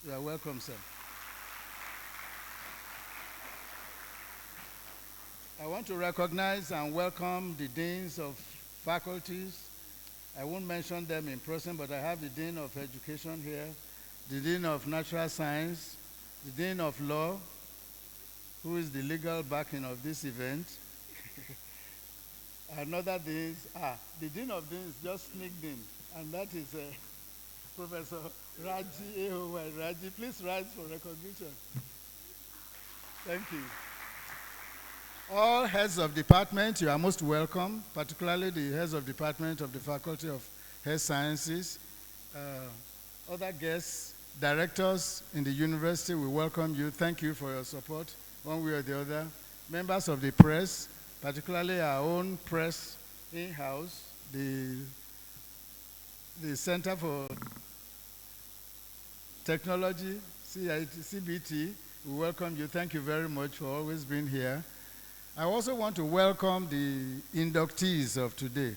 You are welcome, sir. I want to recognize and welcome the deans of faculties. I won't mention them in person, but I have the Dean of Education here, the Dean of Natural Science, the Dean of Law, who is the legal backing of this event. Another Dean, the Dean of Deans just sneaked in, and that is Professor Raji Aoy. Raji, please rise for recognition. Thank you. All heads of department, you are most welcome, particularly the heads of department of the Faculty of Health Sciences. Other guests, directors in the university, we welcome you. Thank you for your support, one way or the other. Members of the press, particularly our own press in-house, the Center for Technology, CBT, we welcome you. Thank you very much for always being here. I also want to welcome the inductees of today,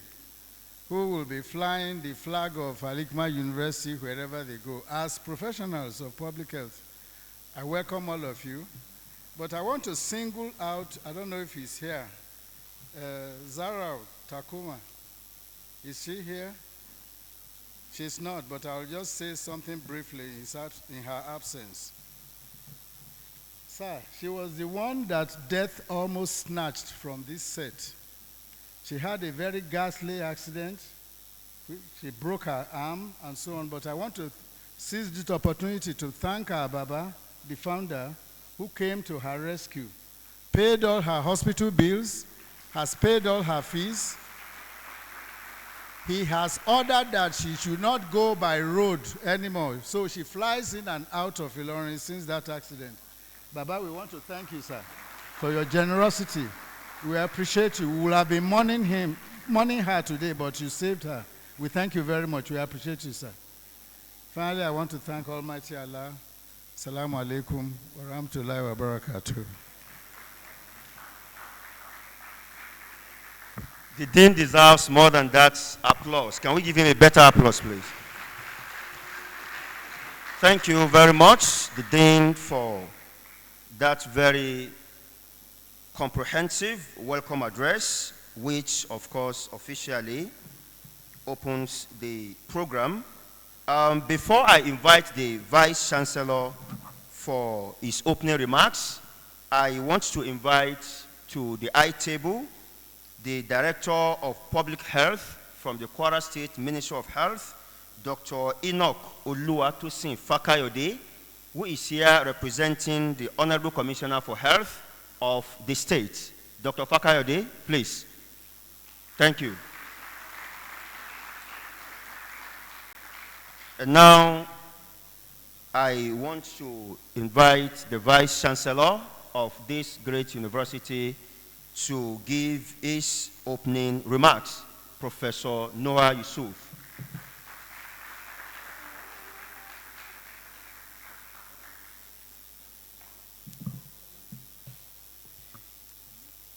who will be flying the flag of Al-Hikmah University wherever they go. As professionals of public health, I welcome all of you. But I want to single out, I don't know if he's here, Zara Takuma. Is she here? She's not, but I'll just say something briefly in her absence. Sir, she was the one that death almost snatched from this set. She had a very ghastly accident. She broke her arm and so on, but I want to seize this opportunity to thank our Baba, the founder, who came to her rescue, paid all her hospital bills, has paid all her fees. He has ordered that she should not go by road anymore, so she flies in and out of Ilorin since that accident. Baba, we want to thank you, sir, for your generosity. We appreciate you. We will have been mourning her today, but you saved her. We thank you very much. We appreciate you, sir. Finally, I want to thank Almighty Allah. Assalamu alaikum wa rahmatullahi wa barakatuh. The Dean deserves more than that applause. Can we give him a better applause, please? Thank you very much, the Dean, for that very comprehensive welcome address, which, of course, officially opens the program. Before I invite the Vice Chancellor for his opening remarks, I want to invite to the high table the Director of Public Health from the Kwara State Ministry of Health, Dr. Enoch Oluwatosin Fakayode, who is here representing the Honorable Commissioner for Health of the state. Dr. Fakayode, please. Thank you. And now, I want to invite the Vice Chancellor of this great university to give his opening remarks, Professor Noah Yusuf.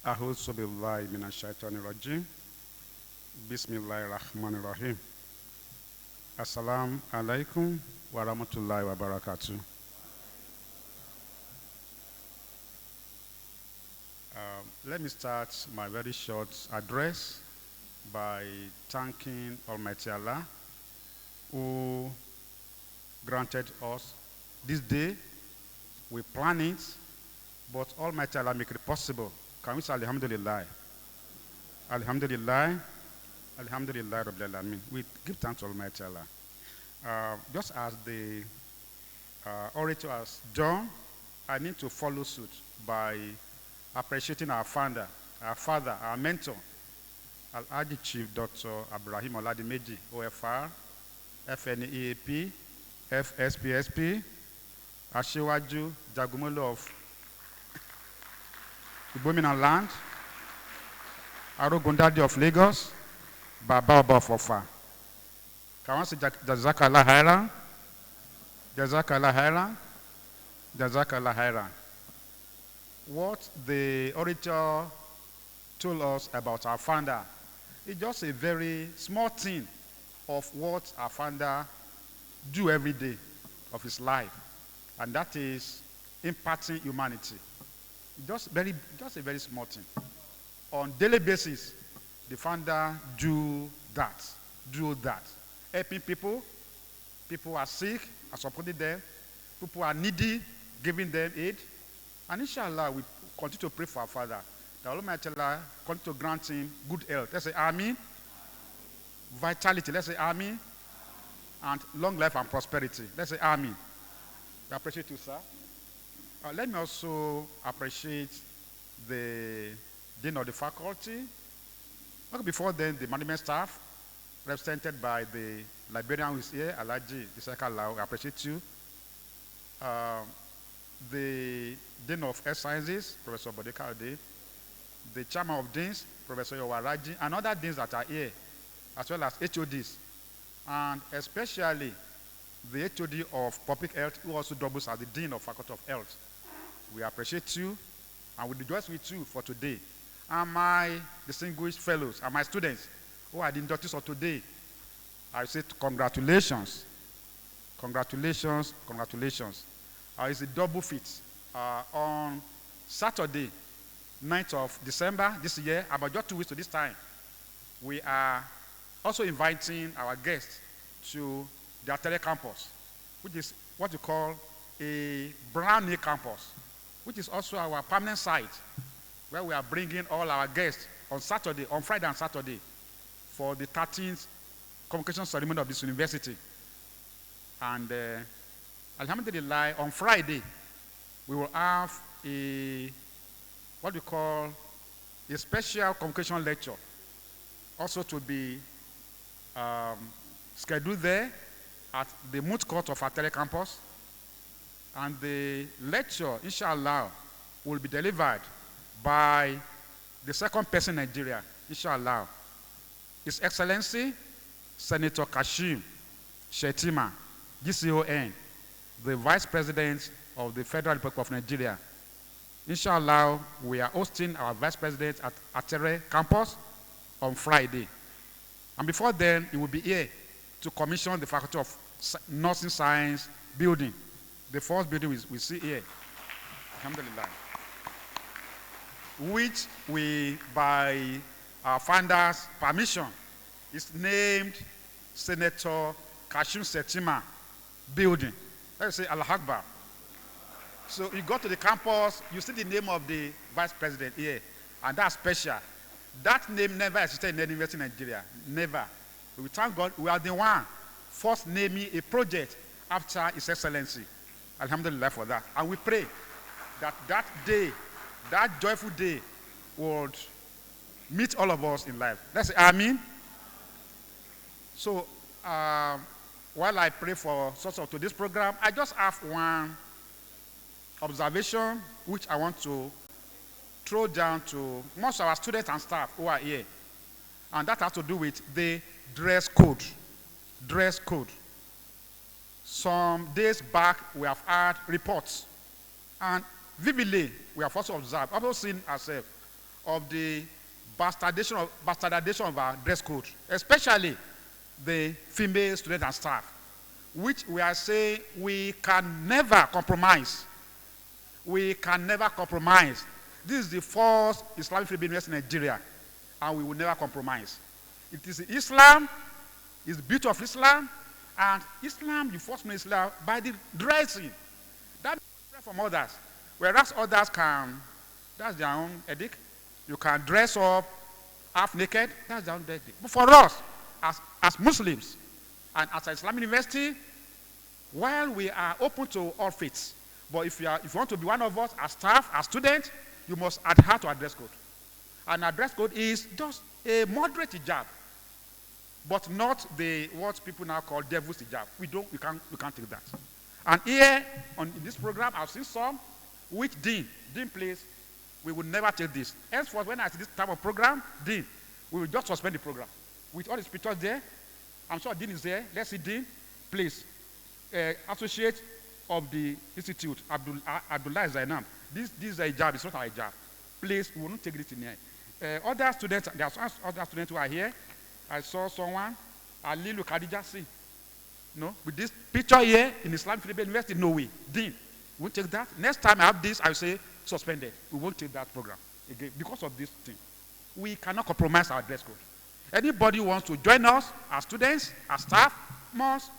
A'udhu billahi minash shaitani rajim. Bismillahir rahmanir rahim. Assalamu alaikum wa rahmatullahi wa barakatuh. Let me start my very short address by thanking Almighty Allah, who granted us this day. We plan it, but Almighty Allah make it possible. Can we say Alhamdulillah? Alhamdulillah. Alhamdulillah Rabbil Alamin. We give thanks to Almighty Allah. Just as the orator has done, I need to follow suit by appreciating our founder, our father, our mentor, Al-Hadi Chief Dr. Ibrahim Oladimeji, OFR, FNEAP, FSPSP, Ashiwaju Jagumolo of Igbominan Land, Arogundadi of Lagos, Baba of Ofa. Can I say Jazakallah Khairan? Jazakallah Khairan? Jazakallah Khairan. What the orator told us about our founder is just a very small thing of what our founder do every day of his life. and that is imparting humanity. Just a very small thing. On daily basis, the founder do that, helping people. People are sick, are supporting them. People are needy, giving them aid. And inshallah, we continue to pray for our father. The Almighty Allah continue to grant him good health. Let's say Amen. Vitality. Let's say Amen. And long life and prosperity. Let's say Amen. We appreciate you, sir. Let me also appreciate the Dean of the faculty. Okay, before then, the management staff, represented by the librarian who is here, Alaji Isaka Lau. I appreciate you. The Dean of Health Sciences, Professor Bodekade, the Chairman of Deans, Professor Yowaraji, and other deans that are here, as well as HODs, and especially the HOD of Public Health, who also doubles as the Dean of Faculty of Health. We appreciate you, and we rejoice with you for today. And my distinguished fellows and my students who are the inductees of today, I say congratulations. Congratulations, congratulations. It's a double feat. On Saturday, 9th of December this year, about just 2 weeks to this time, we are also inviting our guests to the Atelier campus, which is what we call a brand new campus, which is also our permanent site, where we are bringing all our guests on Saturday, on Friday and Saturday, for the 13th convocation ceremony of this university. And Alhamdulillah, on Friday, we will have what we call a special convocation lecture, also to be scheduled there at the moot court of our telecampus. And the lecture, inshallah, will be delivered by the second person in Nigeria, inshallah, His Excellency Senator Kashim Shettima, GCON, the Vice President of the Federal Republic of Nigeria. Inshallah, we are hosting our Vice President at Atelier campus on Friday. And before then, he will be here to commission the Faculty of Nursing Science building. The first building we see here, alhamdulillah, which we, by our founder's permission, is named Senator Kashim Shettima building. Let's say Al-Hikmah. So you go to the campus, you see the name of the vice president here, and that's special. That name never existed in any university in Nigeria, never. We thank God we are the one first naming a project after His Excellency. Alhamdulillah for that. And we pray that that day, that joyful day, would meet all of us in life. Let's say Amen. So while I pray for success of today's program, I just have one observation which I want to throw down to most of our students and staff who are here. And that has to do with the dress code. Dress code. Some days back, we have had reports. And vividly, we have also observed, also seen ourselves, of the bastardization of our dress code, especially the female students and staff, which we are saying we can never compromise. We can never compromise. This is the first Islamic free university in Nigeria, and we will never compromise. It is Islam, it's the beauty of Islam, and Islam, you first know Islam by the dressing. That is different from others. Whereas others can, that's their own edict. You can dress up half naked, that's their own edict. But for us, as Muslims, and as an Islamic university, while we are open to all faiths, but if you want to be one of us, as staff, as students, you must adhere to our dress code. And our dress code is just a moderate hijab, but not the what people now call devil's hijab. We can't take that. And here in this program, I've seen some which Dean please, we will never take this. Henceforth, when I see this type of program, Dean, we will just suspend the program. With all the pictures there, I'm sure Dean is there. Let's see Dean, please. Associate of the institute, Abdullah Zainab. This is a hijab, it's not our hijab. Please, we will not take this in here. Other students, there are other students who are here. I saw someone, Alilu Khadija, see. No, with this picture here in Islamic Liberal University, no way. Dean, we won't take that. Next time I have this, I will say suspended. We won't take that program again because of this thing. We cannot compromise our dress code. Anybody who wants to join us, as students, as staff, must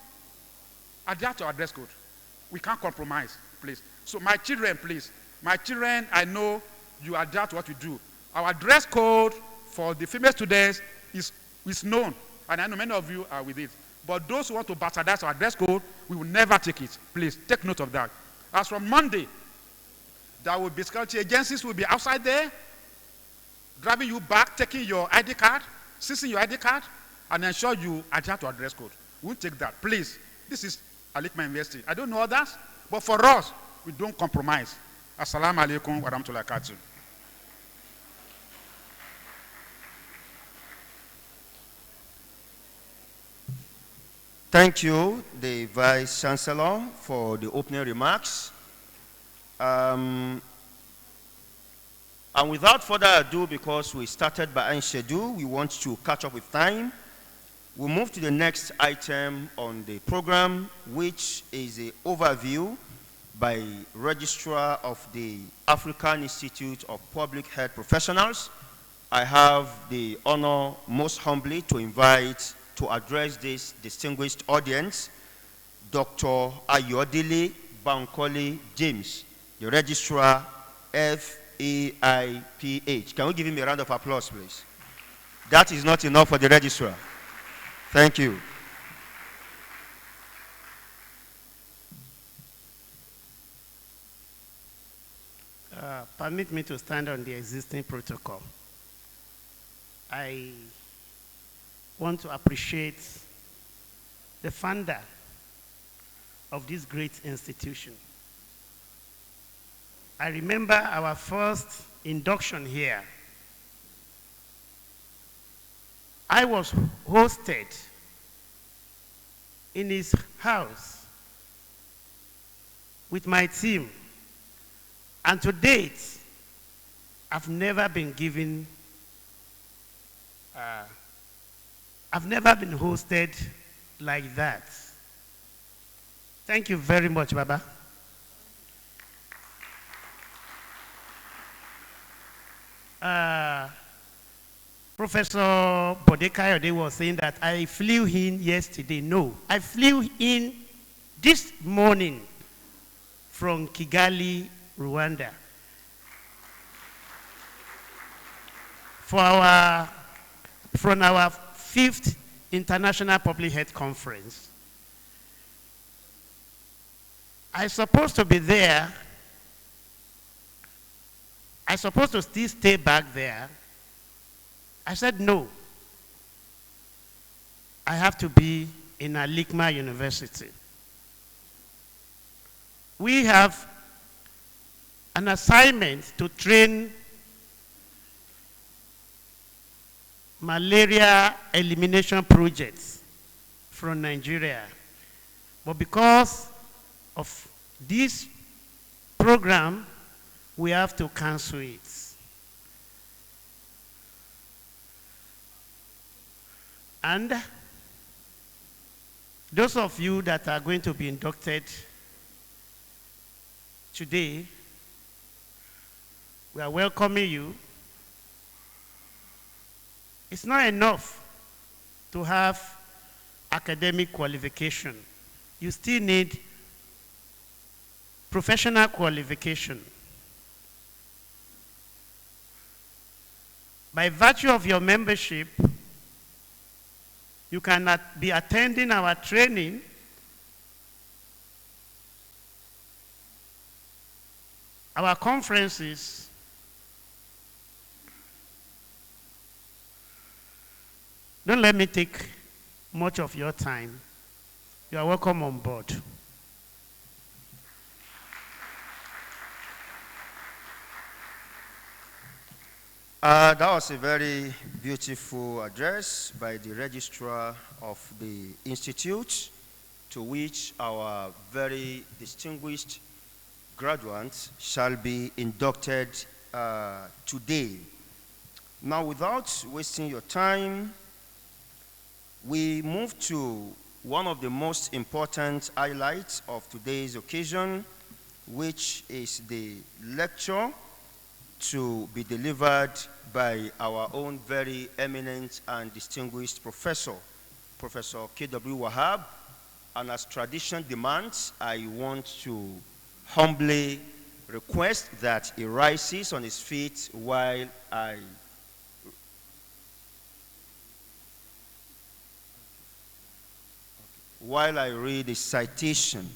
adhere to our dress code. We can't compromise, please. So my children, please. My children, I know you adhere to what we do. Our dress code for the female students is known, and I know many of you are with it. But those who want to bastardize our dress code, we will never take it. Please, take note of that. As from Monday, there will be security agencies who will be outside there, driving you back, taking your ID card, seizing your ID card, and ensure you adhere to our dress code. We won't take that. Please, this is Al-Hikmah University. I don't know others, but for us, we don't compromise. Assalamu alaikum wa rahmatullahi wa barakatuh. Thank you, the Vice Chancellor, for the opening remarks. And without further ado, because we started by schedule, we want to catch up with time. We'll move to the next item on the program, which is an overview by Registrar of the African Institute of Public Health Professionals. I have the honor most humbly to invite to address this distinguished audience, Dr. Ayodele Bankole James, the Registrar Aiphp. Can we give him a round of applause, please? That is not enough for the Registrar. Thank you. Permit me to stand on the existing protocol. I want to appreciate the founder of this great institution. I remember our first induction here. I was hosted in his house with my team, and to date, I've never been given I've never been hosted like that. Thank you very much, Baba. Professor Bodekayode was saying that I flew in yesterday. No, I flew in this morning from Kigali, Rwanda, from our 5th International Public Health Conference. I'm supposed to be there. I'm supposed to still stay back there. I said no. I have to be in Al-Hikmah University. We have an assignment to train malaria elimination projects from Nigeria. But because of this program, we have to cancel it. And those of you that are going to be inducted today, we are welcoming you. It's not enough to have academic qualification. You still need professional qualification. By virtue of your membership, you cannot be attending our training our conferences, don't let me take much of your time. You are welcome on board. That was a very beautiful address by the registrar of the institute, to which our very distinguished graduates shall be inducted today. Now, without wasting your time, we move to one of the most important highlights of today's occasion, which is the lecture to be delivered by our own very eminent and distinguished professor, Professor K.W. Wahab. And as tradition demands, I want to humbly request that he rises on his feet while I read the citation.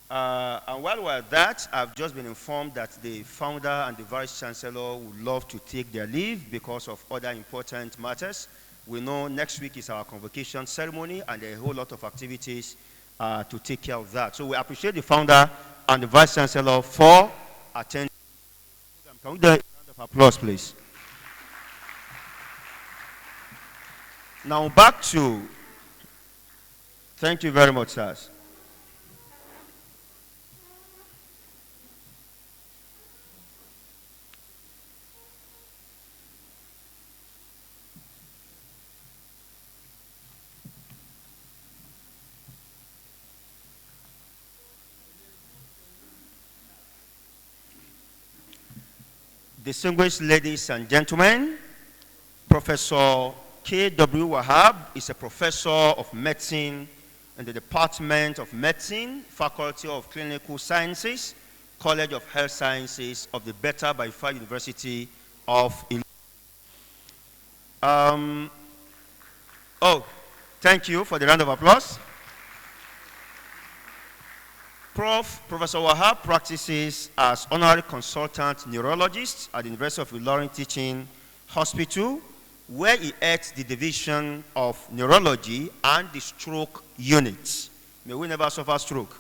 And while we're at that, I've just been informed that the founder and the vice chancellor would love to take their leave because of other important matters. We know next week is our convocation ceremony, and there are a whole lot of activities to take care of that. So we appreciate the founder and the vice chancellor for attending. Can we do a round of applause, please? Now back to, thank you very much, sirs. Distinguished ladies and gentlemen, Professor K.W. Wahab is a professor of medicine in the Department of Medicine, Faculty of Clinical Sciences, College of Health Sciences of the Beta by Far University of Illinois. Thank you for the round of applause. Professor Wahab practices as honorary consultant neurologist at the University of Illinois Teaching Hospital, where he heads the division of neurology and the stroke unit. May we never suffer stroke.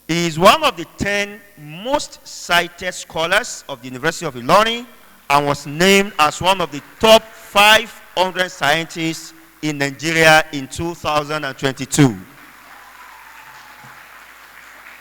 He is one of the 10 most cited scholars of the University of Illinois and was named as one of the top 500 scientists in Nigeria in 2022.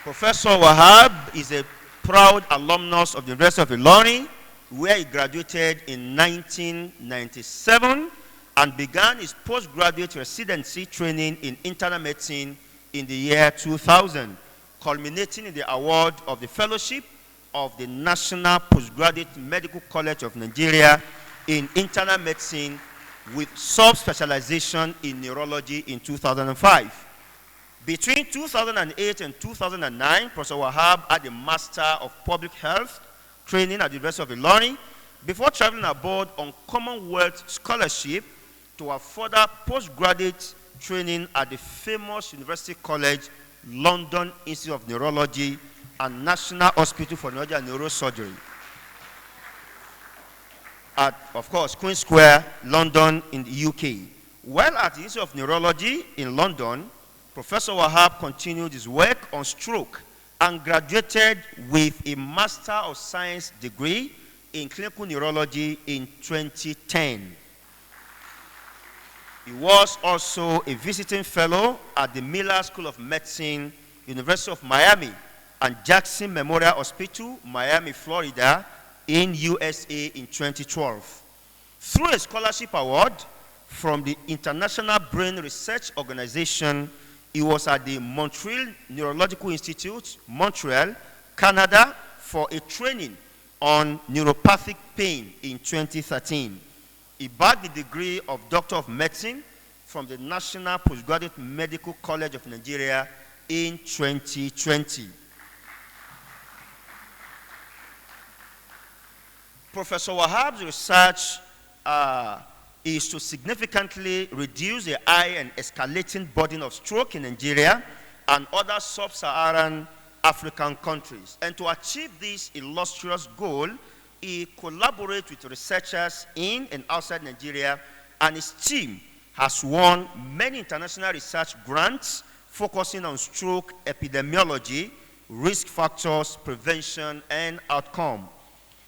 Professor Wahab is a proud alumnus of the University of Illinois, where he graduated in 1997 and began his postgraduate residency training in internal medicine in the year 2000, culminating in the award of the Fellowship of the National Postgraduate Medical College of Nigeria in internal medicine with subspecialization in neurology in 2005. Between 2008 and 2009, Professor Wahab had a Master of Public Health training at the University of Illinois before traveling abroad on Commonwealth Scholarship to a further postgraduate training at the famous University College, London Institute of Neurology and National Hospital for Neurology and Neurosurgery at, of course, Queen Square, London in the UK. While at the Institute of Neurology in London, Professor Wahab continued his work on stroke and graduated with a Master of Science degree in clinical neurology in 2010. He was also a visiting fellow at the Miller School of Medicine, University of Miami, and Jackson Memorial Hospital, Miami, Florida, in USA in 2012. Through a scholarship award from the International Brain Research Organization, he was at the Montreal Neurological Institute, Montreal, Canada, for a training on neuropathic pain in 2013. He bagged the degree of Doctor of Medicine from the National Postgraduate Medical College of Nigeria in 2020. Professor Wahab's research is to significantly reduce the high and escalating burden of stroke in Nigeria and other sub-Saharan African countries. And to achieve this illustrious goal, he collaborates with researchers in and outside Nigeria, and his team has won many international research grants focusing on stroke epidemiology, risk factors, prevention, and outcome.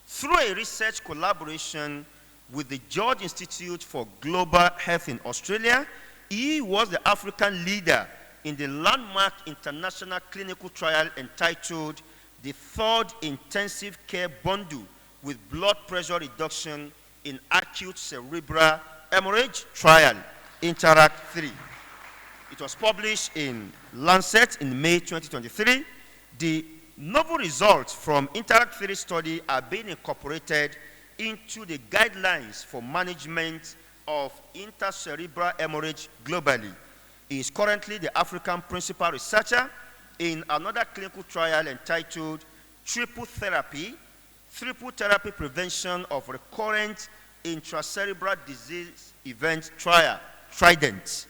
Through a research collaboration with the George Institute for Global Health in Australia, he was the African leader in the landmark international clinical trial entitled the Third Intensive Care Bundle with Blood Pressure Reduction in Acute Cerebral Hemorrhage Trial, Interact 3. It was published in Lancet in May 2023. The novel results from Interact 3 study are being incorporated into the guidelines for management of intracerebral hemorrhage globally. He is currently the African principal researcher in another clinical trial entitled Triple Therapy Prevention of Recurrent Intracerebral Disease Event Trial, Trident,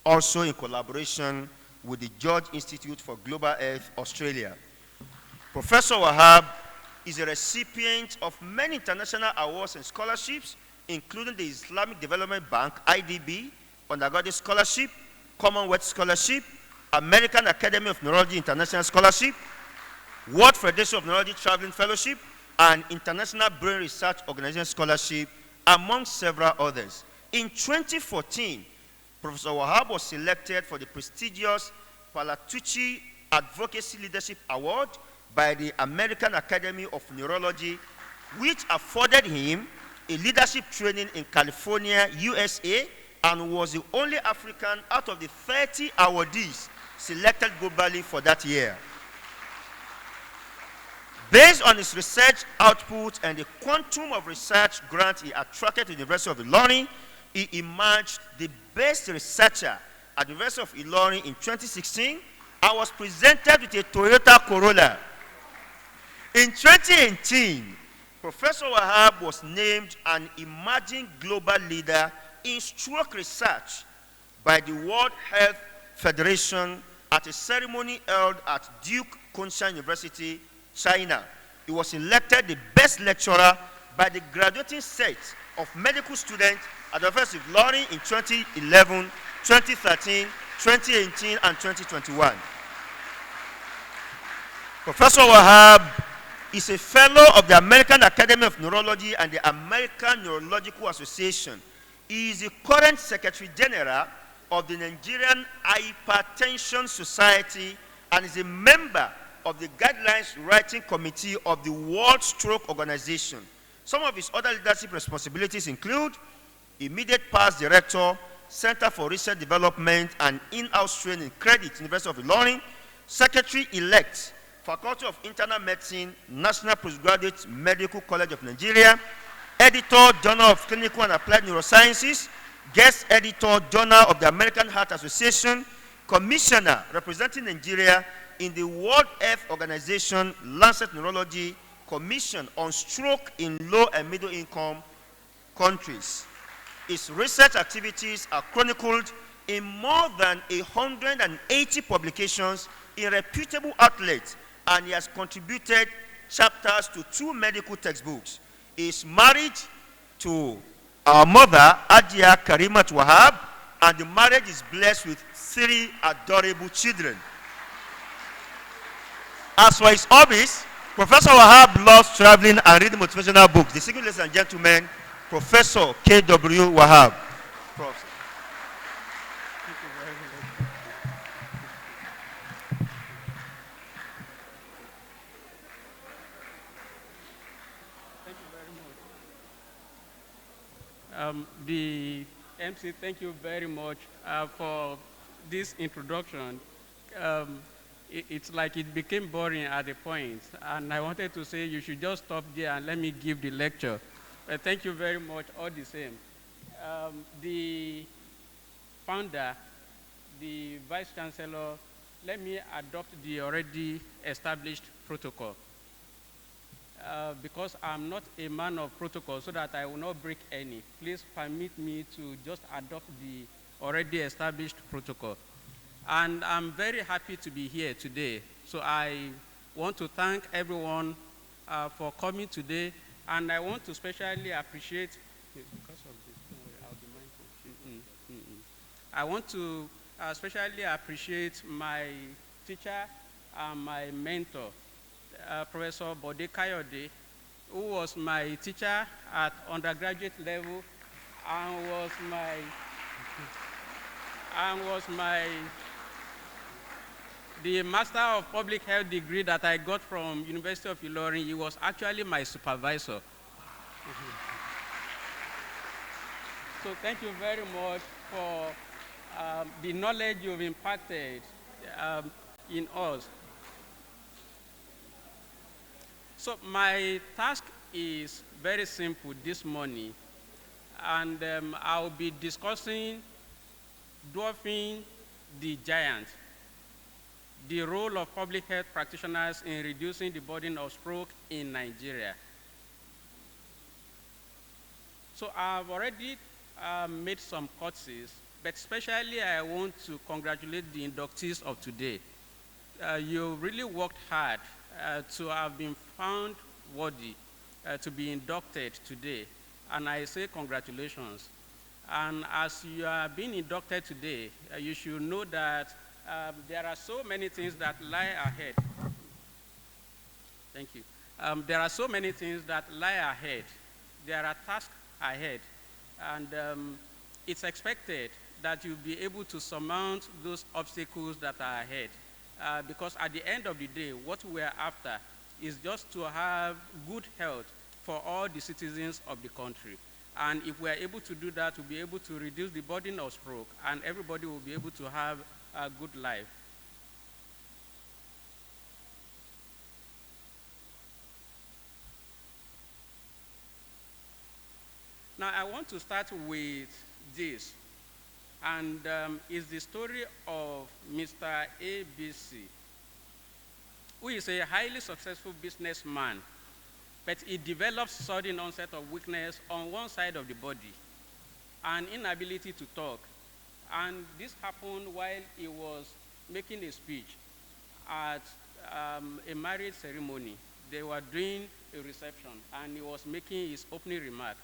also in collaboration with the George Institute for Global Health, Australia. Professor Wahab is a recipient of many international awards and scholarships, including the Islamic Development Bank, IDB, Undergraduate Scholarship, Commonwealth Scholarship, American Academy of Neurology International Scholarship, World Federation of Neurology Traveling Fellowship, and International Brain Research Organization Scholarship, among several others. In 2014, Professor Wahab was selected for the prestigious Palatucci Advocacy Leadership Award by the American Academy of Neurology, which afforded him a leadership training in California, USA, and was the only African out of the 30 awardees selected globally for that year. Based on his research output and the quantum of research grants he attracted to the University of Ilorin, he emerged the best researcher at the University of Ilorin in 2016 and was presented with a Toyota Corolla. In 2018, Professor Wahab was named an emerging global leader in stroke research by the World Health Federation at a ceremony held at Duke Kunshan University, China. He was elected the best lecturer by the graduating set of medical students at the University of Ilorin in 2011, 2013, 2018, and 2021. Professor Wahab is a fellow of the American Academy of Neurology and the American Neurological Association. He is the current Secretary General of the Nigerian Hypertension Society and is a member of the Guidelines Writing Committee of the World Stroke Organization. Some of his other leadership responsibilities include immediate past director, Center for Research Development and In-House Training Credit, University of Ilorin, Secretary-elect, Faculty of Internal Medicine, National Postgraduate Medical College of Nigeria, Editor, Journal of Clinical and Applied Neurosciences, Guest Editor, Journal of the American Heart Association, Commissioner representing Nigeria in the World Health Organization Lancet Neurology Commission on Stroke in Low and Middle Income Countries. His research activities are chronicled in more than 180 publications in reputable outlets, and he has contributed chapters to 2 medical textbooks. He is married to our mother, Adia Karimat Wahab, and the marriage is blessed with 3 adorable children. As for his hobbies, Professor Wahab loves traveling and reading motivational books. Distinguished ladies and gentlemen, Professor K.W. Wahab. Prof. Thank you very much. The MC, thank you very much for this introduction. It's like it became boring at a point, and I wanted to say you should just stop there and let me give the lecture. But thank you very much, all the same. The founder, the vice chancellor, let me adopt the already established protocol. Because I'm not a man of protocol, so that I will not break any. Please permit me to just adopt the already established protocol. And I'm very happy to be here today. So I want to thank everyone for coming today, and I want to especially appreciate, because of this, don't worry, I'll be mindful. I want to especially appreciate my teacher and my mentor, Professor Bode Kayode, who was my teacher at undergraduate level and was the Master of Public Health degree that I got from University of Ilorin. He was actually my supervisor. So thank you very much for the knowledge you've imparted in us. So my task is very simple this morning, and I'll be discussing dwarfing the giant, the role of public health practitioners in reducing the burden of stroke in Nigeria. So I've already made some courses, but especially I want to congratulate the inductees of today. You really worked hard to have been found worthy to be inducted today, and I say congratulations. And as you are being inducted today, you should know that there are so many things that lie ahead. Thank you. There are so many things that lie ahead. There are tasks ahead, and it's expected that you'll be able to surmount those obstacles that are ahead. Because at the end of the day, what we're after is just to have good health for all the citizens of the country. And if we're able to do that, we'll be able to reduce the burden of stroke, and everybody will be able to have a good life. Now, I want to start with this, and it's the story of Mr. ABC, who is a highly successful businessman, but he develops sudden onset of weakness on one side of the body, an inability to talk. And this happened while he was making a speech at a marriage ceremony. They were doing a reception, and he was making his opening remark.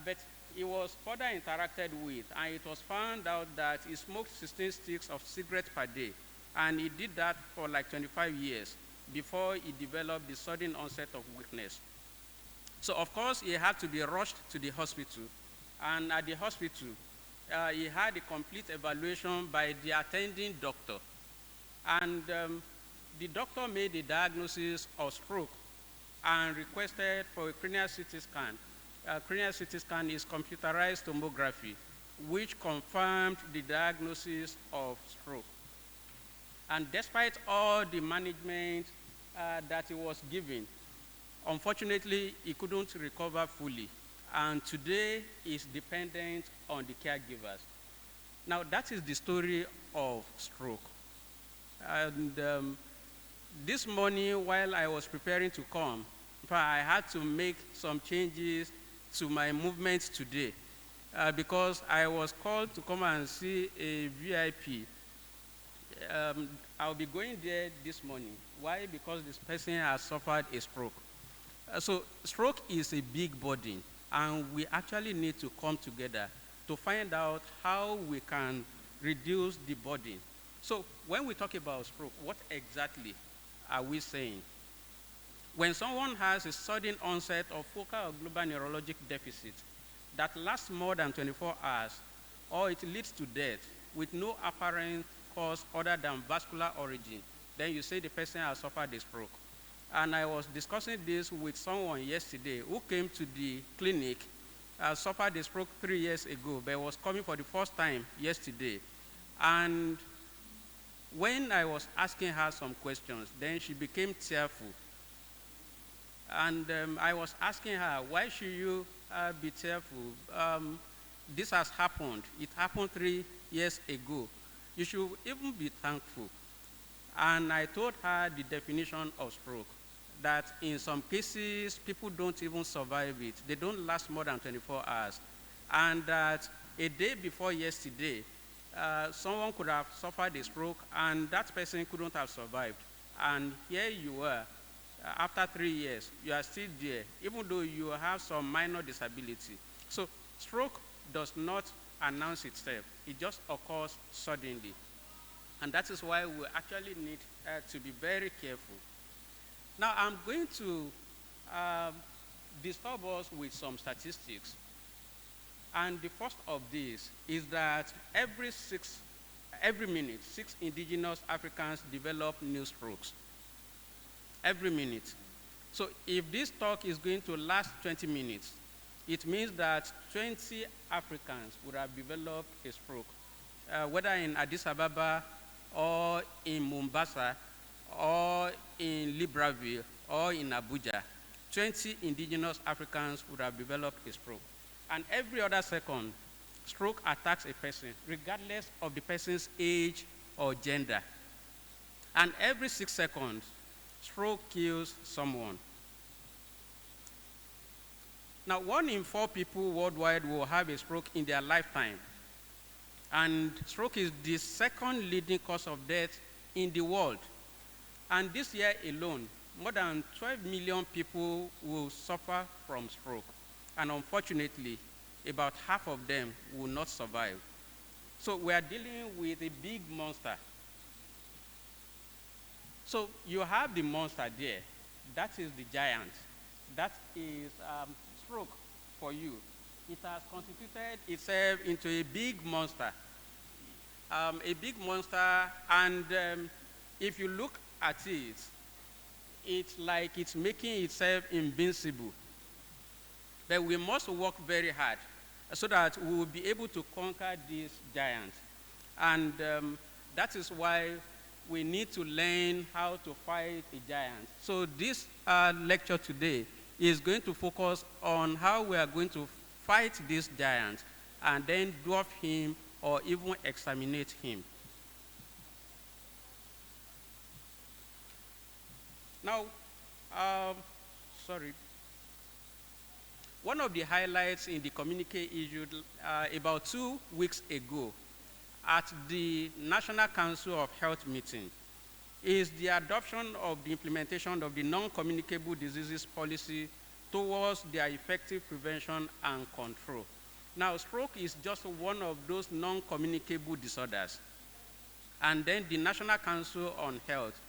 But he was further interacted with, and it was found out that he smoked 16 sticks of cigarette per day, and he did that for like 25 years before he developed the sudden onset of weakness. So of course he had to be rushed to the hospital, and at the hospital he had a complete evaluation by the attending doctor, and the doctor made a diagnosis of stroke and requested for a cranial CT scan. Cranial CT scan is computerized tomography, which confirmed the diagnosis of stroke. And despite all the management that he was given, unfortunately, he couldn't recover fully. And today is dependent on the caregivers. Now, that is the story of stroke. And this morning, while I was preparing to come, I had to make some changes to my movements today because I was called to come and see a VIP. I'll be going there this morning. Why? Because this person has suffered a stroke. So stroke is a big burden, and we actually need to come together to find out how we can reduce the burden. So when we talk about stroke, what exactly are we saying? When someone has a sudden onset of focal or global neurologic deficit that lasts more than 24 hours, or it leads to death with no apparent cause other than vascular origin, then you say the person has suffered a stroke. And I was discussing this with someone yesterday who came to the clinic, suffered a stroke 3 years ago, but was coming for the first time yesterday. And when I was asking her some questions, then she became tearful. And I was asking her, why should you be tearful? This has happened. It happened 3 years ago. You should even be thankful. And I told her the definition of stroke, that in some cases, people don't even survive it. They don't last more than 24 hours. And that a day before yesterday, someone could have suffered a stroke, and that person couldn't have survived. And here you are. After 3 years, you are still there, even though you have some minor disability. So stroke does not announce itself. It just occurs suddenly. And that is why we actually need to be very careful. Now, I'm going to disturb us with some statistics. And the first of these is that every minute, 6 indigenous Africans develop new strokes. Every minute. So if this talk is going to last 20 minutes, it means that 20 Africans would have developed a stroke whether in Addis Ababa or in Mombasa or in Libreville or in Abuja, 20 indigenous Africans would have developed a stroke. And every other second, stroke attacks a person, regardless of the person's age or gender. And every 6 seconds, stroke kills someone. Now, 1 in 4 people worldwide will have a stroke in their lifetime. And stroke is the second leading cause of death in the world. And this year alone, more than 12 million people will suffer from stroke. And unfortunately, about half of them will not survive. So we are dealing with a big monster. So you have the monster there. That is the giant. That is stroke for you. It has constituted itself into a big monster. And if you look at it, it's like it's making itself invincible. But we must work very hard so that we will be able to conquer this giant. And that is why we need to learn how to fight a giant. So this lecture today is going to focus on how we are going to fight this giant and then dwarf him or even exterminate him. Now, one of the highlights in the communique issued about 2 weeks ago at the National Council of Health meeting is the adoption of the implementation of the non-communicable diseases policy towards their effective prevention and control. Now, stroke is just one of those non-communicable disorders. And then the National Council on Health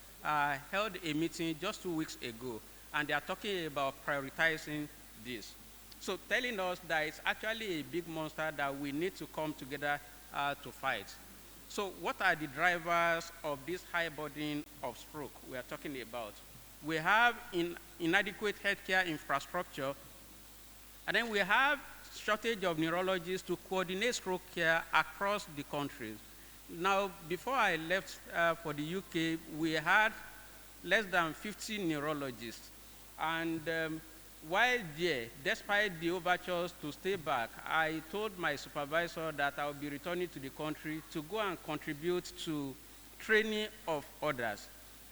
held a meeting just 2 weeks ago, and they are talking about prioritizing this. So telling us that it's actually a big monster that we need to come together to fight. So what are the drivers of this high burden of stroke we are talking about? We have inadequate healthcare infrastructure, and then we have shortage of neurologists to coordinate stroke care across the country. Now, before I left for the UK, we had less than 50 neurologists. And while there, despite the overtures to stay back, I told my supervisor that I would be returning to the country to go and contribute to training of others.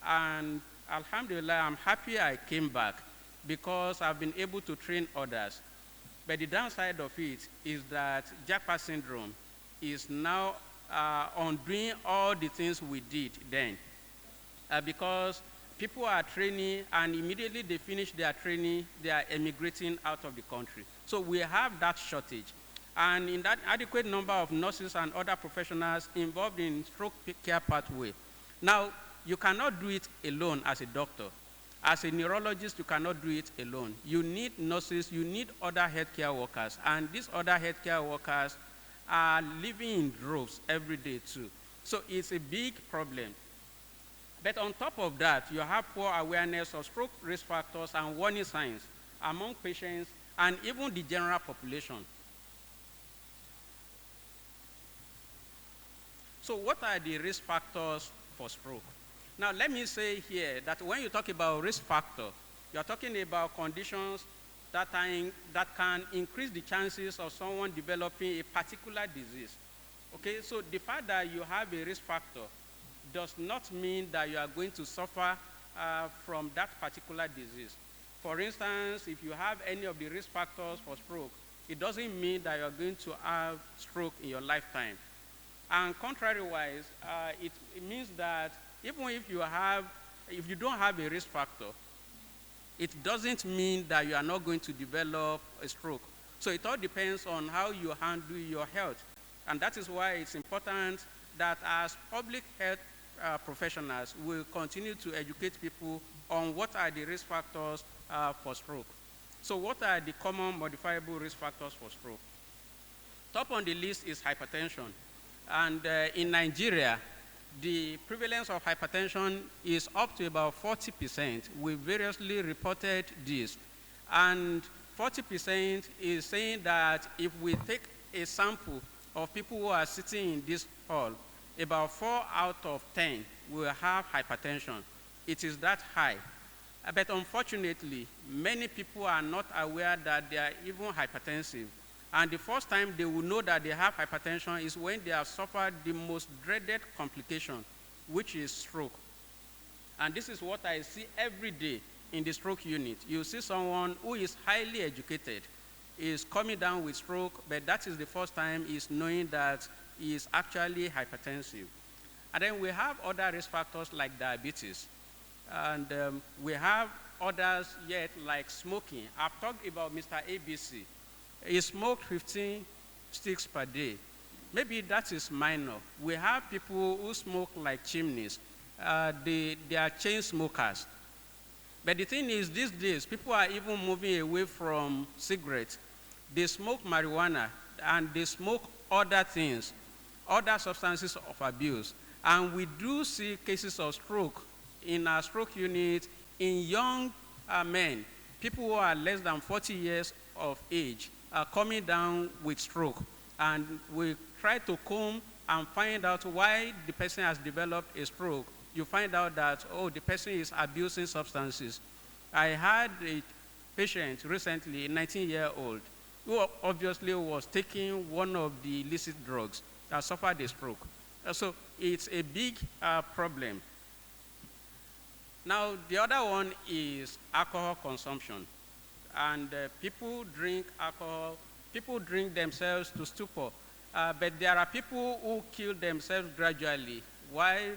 And alhamdulillah, I'm happy I came back because I've been able to train others. But the downside of it is that Japa syndrome is now undoing all the things we did then. Because people are training, and immediately they finish their training, they are emigrating out of the country. So we have that shortage. And in that adequate number of nurses and other professionals involved in stroke care pathway. Now, you cannot do it alone as a doctor. As a neurologist, you cannot do it alone. You need nurses, you need other healthcare workers, and these other healthcare workers are living in droves every day too. So it's a big problem. But on top of that, you have poor awareness of stroke risk factors and warning signs among patients and even the general population. So what are the risk factors for stroke? Now, let me say here that when you talk about risk factor, you're talking about conditions that can increase the chances of someone developing a particular disease. Okay, so the fact that you have a risk factor does not mean that you are going to suffer from that particular disease. For instance, if you have any of the risk factors for stroke, it doesn't mean that you're going to have stroke in your lifetime. And contrary-wise, it means that even if you don't have a risk factor, it doesn't mean that you are not going to develop a stroke. So it all depends on how you handle your health. And that is why it's important that as public health professionals, we continue to educate people on what are the risk factors for stroke. So what are the common modifiable risk factors for stroke? Top on the list is hypertension. And in Nigeria, the prevalence of hypertension is up to about 40%. We variously reported this. And 40% is saying that if we take a sample of people who are sitting in this hall, about 4 out of 10 will have hypertension. It is that high. But unfortunately, many people are not aware that they are even hypertensive. And the first time they will know that they have hypertension is when they have suffered the most dreaded complication, which is stroke. And this is what I see every day in the stroke unit. You see someone who is highly educated, is coming down with stroke, but that is the first time he's knowing that he is actually hypertensive. And then we have other risk factors like diabetes. And we have others yet like smoking. I've talked about Mr. ABC. He smoked 15 sticks per day. Maybe that is minor. We have people who smoke like chimneys. They are chain smokers. But the thing is, these days, people are even moving away from cigarettes. They smoke marijuana, and they smoke other things, other substances of abuse. And we do see cases of stroke in our stroke unit in young men, people who are less than 40 years of age, are coming down with stroke. And we try to comb and find out why the person has developed a stroke. You find out that, oh, the person is abusing substances. I had a patient recently, a 19-year-old, who obviously was taking one of the illicit drugs that suffered a stroke. So it's a big problem. Now, the other one is alcohol consumption. And people drink alcohol, people drink themselves to stupor. But there are people who kill themselves gradually. Why?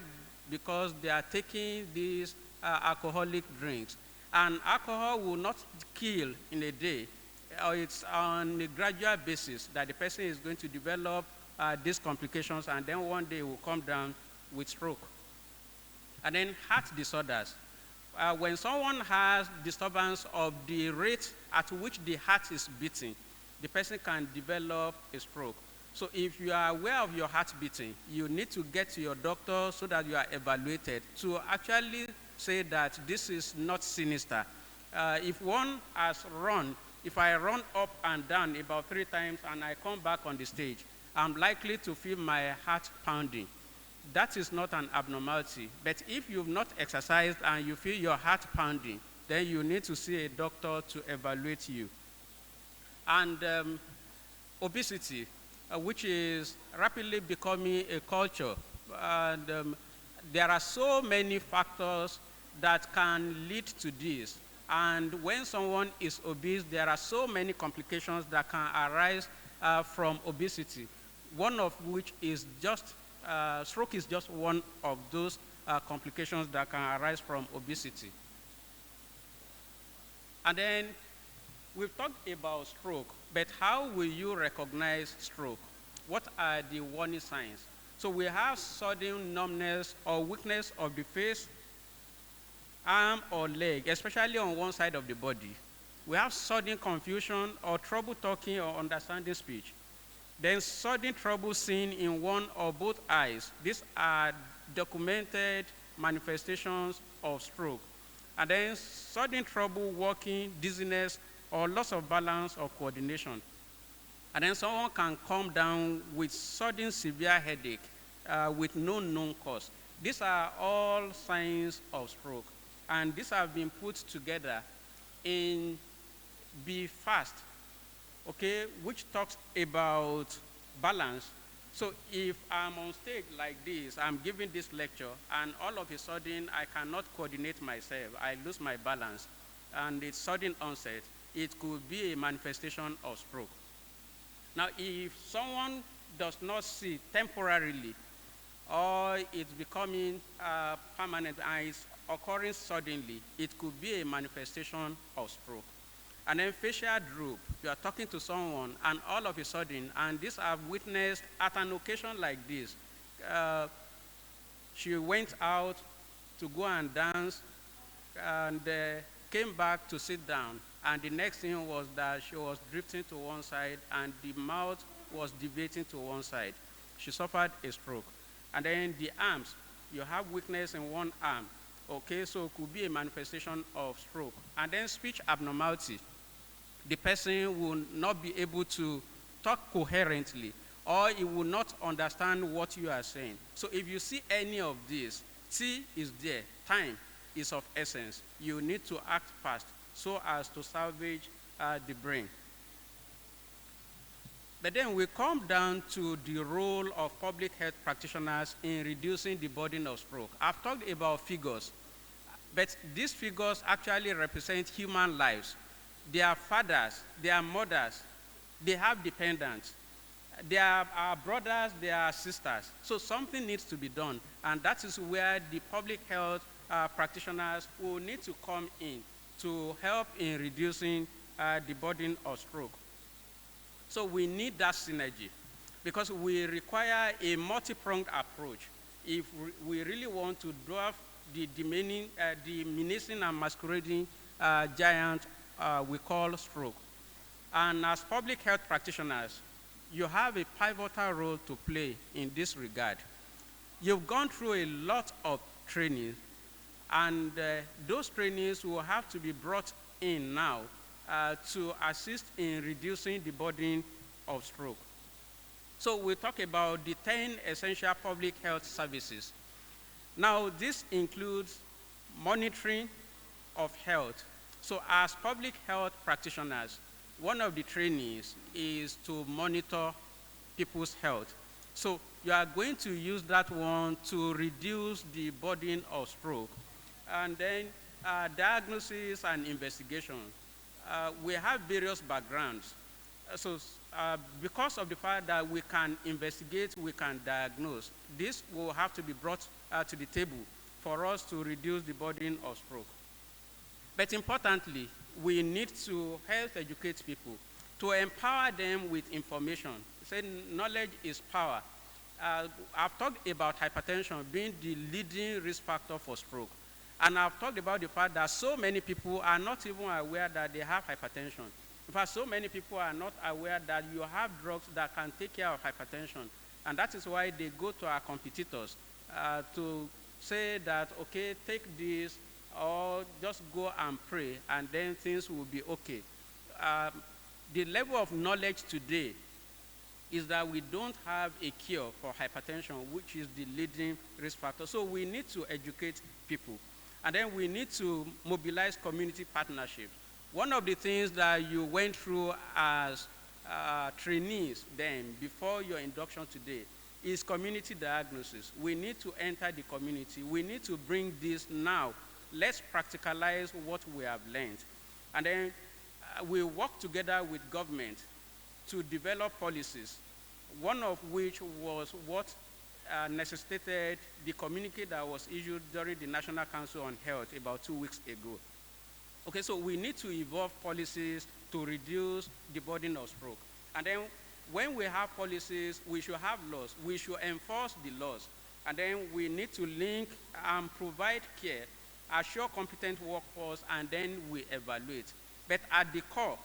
Because they are taking these alcoholic drinks. And alcohol will not kill in a day. It's on a gradual basis that the person is going to develop these complications, and then one day will come down with stroke. And then heart disorders. When someone has disturbance of the rate at which the heart is beating, the person can develop a stroke. So if you are aware of your heart beating, you need to get to your doctor so that you are evaluated to actually say that this is not sinister. If one has run, if I run up and down about 3 times and I come back on the stage, I'm likely to feel my heart pounding. That is not an abnormality. But if you've not exercised and you feel your heart pounding, then you need to see a doctor to evaluate you. And obesity, which is rapidly becoming a culture. And there are so many factors that can lead to this. And when someone is obese, there are so many complications that can arise from obesity. One of which is just, stroke is just one of those complications that can arise from obesity. And then we've talked about stroke, but how will you recognize stroke? What are the warning signs? So we have sudden numbness or weakness of the face, arm or leg, especially on one side of the body. We have sudden confusion or trouble talking or understanding speech. Then sudden trouble seeing in one or both eyes. These are documented manifestations of stroke. And then sudden trouble walking, dizziness, or loss of balance or coordination. And then someone can come down with sudden severe headache with no known cause. These are all signs of stroke. And these have been put together in Be Fast, okay, which talks about balance. So if I'm on stage like this, I'm giving this lecture, and all of a sudden I cannot coordinate myself, I lose my balance, and it's sudden onset, it could be a manifestation of stroke. Now, if someone does not see temporarily, or it's becoming permanent and it's occurring suddenly, it could be a manifestation of stroke. And then facial droop, you are talking to someone, and all of a sudden, and this I've witnessed at an occasion like this, she went out to go and dance, and came back to sit down. And the next thing was that she was drifting to one side, and the mouth was deviating to one side. She suffered a stroke. And then the arms, you have weakness in one arm. Okay, so it could be a manifestation of stroke. And then speech abnormality. The person will not be able to talk coherently, or he will not understand what you are saying. So if you see any of these, T is there, time is of essence. You need to act fast so as to salvage the brain. But then we come down to the role of public health practitioners in reducing the burden of stroke. I've talked about figures, but these figures actually represent human lives. They are fathers, they are mothers, they have dependents, they are our brothers, they are sisters. So something needs to be done, and that is where the public health practitioners will need to come in to help in reducing the burden of stroke. So we need that synergy because we require a multi-pronged approach if we really want to dwarf the menacing and masquerading giant we call stroke. And as public health practitioners, you have a pivotal role to play in this regard. You've gone through a lot of training, and those trainings will have to be brought in now to assist in reducing the burden of stroke. So we talk about the 10 essential public health services. Now, this includes monitoring of health. So as public health practitioners, one of the trainings is to monitor people's health. So you are going to use that one to reduce the burden of stroke. And then diagnosis and investigation. We have various backgrounds. Because of the fact that we can investigate, we can diagnose, this will have to be brought to the table for us to reduce the burden of stroke. But importantly, we need to health educate people, to empower them with information. Say knowledge is power. I've talked about hypertension being the leading risk factor for stroke. And I've talked about the fact that so many people are not even aware that they have hypertension. In fact, so many people are not aware that you have drugs that can take care of hypertension. And that is why they go to our competitors to say that, okay, take this, or just go and pray, and then things will be okay. The level of knowledge today is that we don't have a cure for hypertension, which is the leading risk factor. So we need to educate people. And then we need to mobilize community partnerships. One of the things that you went through as trainees then, before your induction today, is community diagnosis. We need to enter the community. We need to bring this now. Let's practicalize what we have learned. And then we work together with government to develop policies, one of which was what necessitated the communique that was issued during the National Council on Health about 2 weeks ago. Okay, so we need to evolve policies to reduce the burden of stroke. And then when we have policies, we should have laws. We should enforce the laws. And then we need to link and provide care, assure competent workforce, and then we evaluate. But at the core,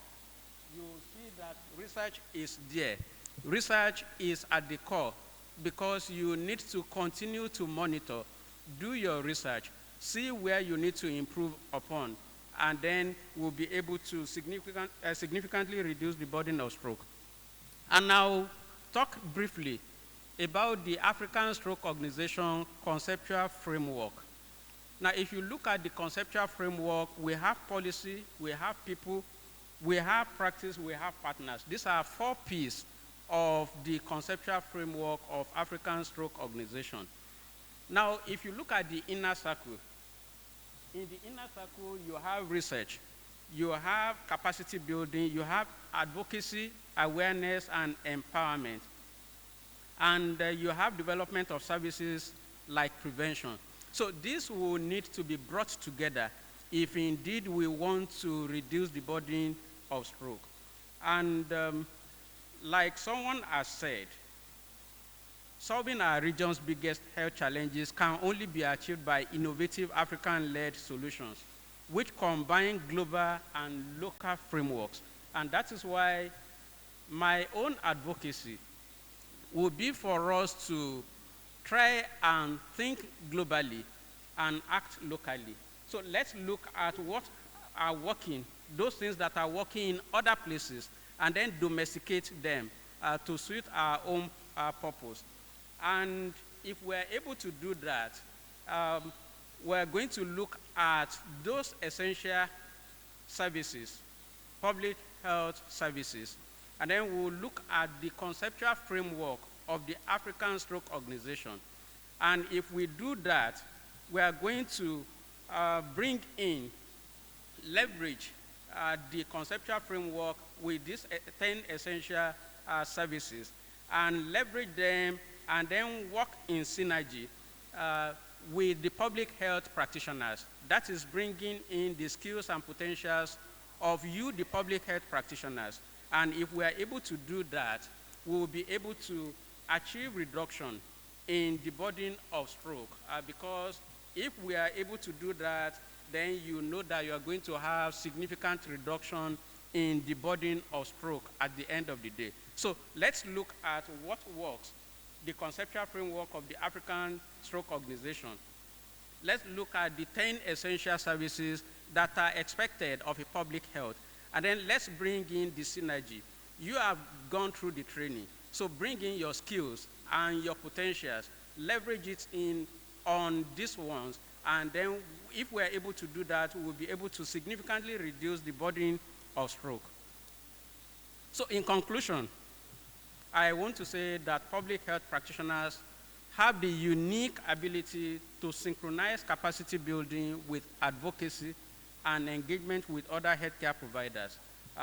you see that research is there. Research is at the core because you need to continue to monitor, do your research, see where you need to improve upon, and then we'll be able to significantly reduce the burden of stroke. And now talk briefly about the African Stroke Organization conceptual framework. Now, if you look at the conceptual framework, we have policy, we have people, we have practice, we have partners. These are 4 P's of the conceptual framework of African Stroke Organization. Now, if you look at the inner circle, in the inner circle, you have research, you have capacity building, you have advocacy, awareness, and empowerment. And you have development of services like prevention. So this will need to be brought together if indeed we want to reduce the burden of stroke. And like someone has said, solving our region's biggest health challenges can only be achieved by innovative African-led solutions, which combine global and local frameworks. And that is why my own advocacy would be for us to try and think globally and act locally. So let's look at what are working, those things that are working in other places, and then domesticate them to suit our own purpose. And if we're able to do that, we're going to look at those essential services, public health services, and then we'll look at the conceptual framework of the African Stroke Organization. And if we do that, we are going to bring in, leverage the conceptual framework with these 10 essential services, and leverage them, and then work in synergy with the public health practitioners. That is bringing in the skills and potentials of you, the public health practitioners. And if we are able to do that, we will be able to achieve reduction in the burden of stroke. Because if we are able to do that, then you know that you are going to have significant reduction in the burden of stroke at the end of the day. So let's look at what works, the conceptual framework of the African Stroke Organization. Let's look at the 10 essential services that are expected of a public health. And then let's bring in the synergy. You have gone through the training, so bring in your skills and your potentials, leverage it in on these ones, and then if we're able to do that, we'll be able to significantly reduce the burden of stroke. So in conclusion, I want to say that public health practitioners have the unique ability to synchronize capacity building with advocacy and engagement with other healthcare providers,